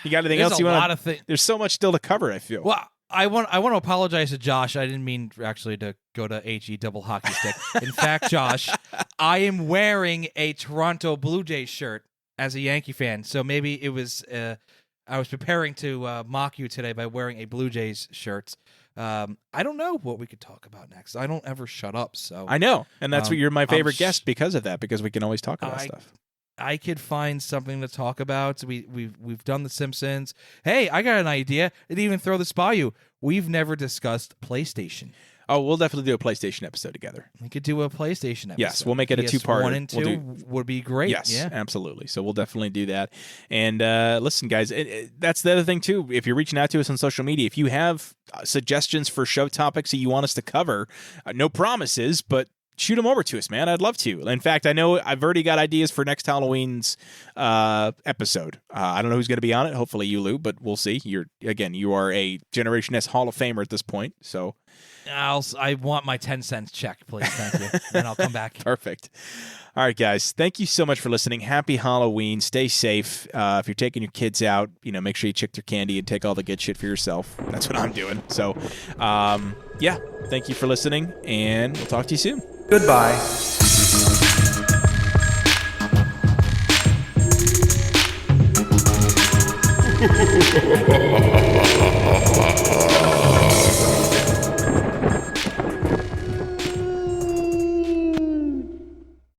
You got anything else you want? There's a lot of things. There's so much still to cover, I feel. Well, I want to apologize to Josh. I didn't mean actually to go to HE double hockey stick. In fact, Josh, I am wearing a Toronto Blue Jays shirt as a Yankee fan. So maybe it was I was preparing to mock you today by wearing a Blue Jays shirt. I don't know what we could talk about next. I don't ever shut up. So I know, and that's what you're my favorite guest because of that. Because we can always talk about stuff. I could find something to talk about. We've done The Simpsons. Hey, I got an idea. I'd even throw this by you. We've never discussed PlayStation. Oh, we'll definitely do a PlayStation episode together. We could do a PlayStation episode. Yes, we'll make it a PS1 two-parter. and 2 would be great. Yes, Yeah. absolutely. So we'll definitely do that. And listen, guys, that's the other thing, too. If you're reaching out to us on social media, if you have suggestions for show topics that you want us to cover, no promises, but shoot them over to us, man. I'd love to. In fact, I know I've already got ideas for next Halloween's episode. I don't know who's going to be on it. Hopefully you, Lou, but we'll see. You are a Generation S Hall of Famer at this point, so... I want my 10 cents check, please. Thank you. Then I'll come back. Perfect. All right, guys. Thank you so much for listening. Happy Halloween. Stay safe. If you're taking your kids out, make sure you check their candy and take all the good shit for yourself. That's what I'm doing. So, yeah. Thank you for listening, and we'll talk to you soon. Goodbye.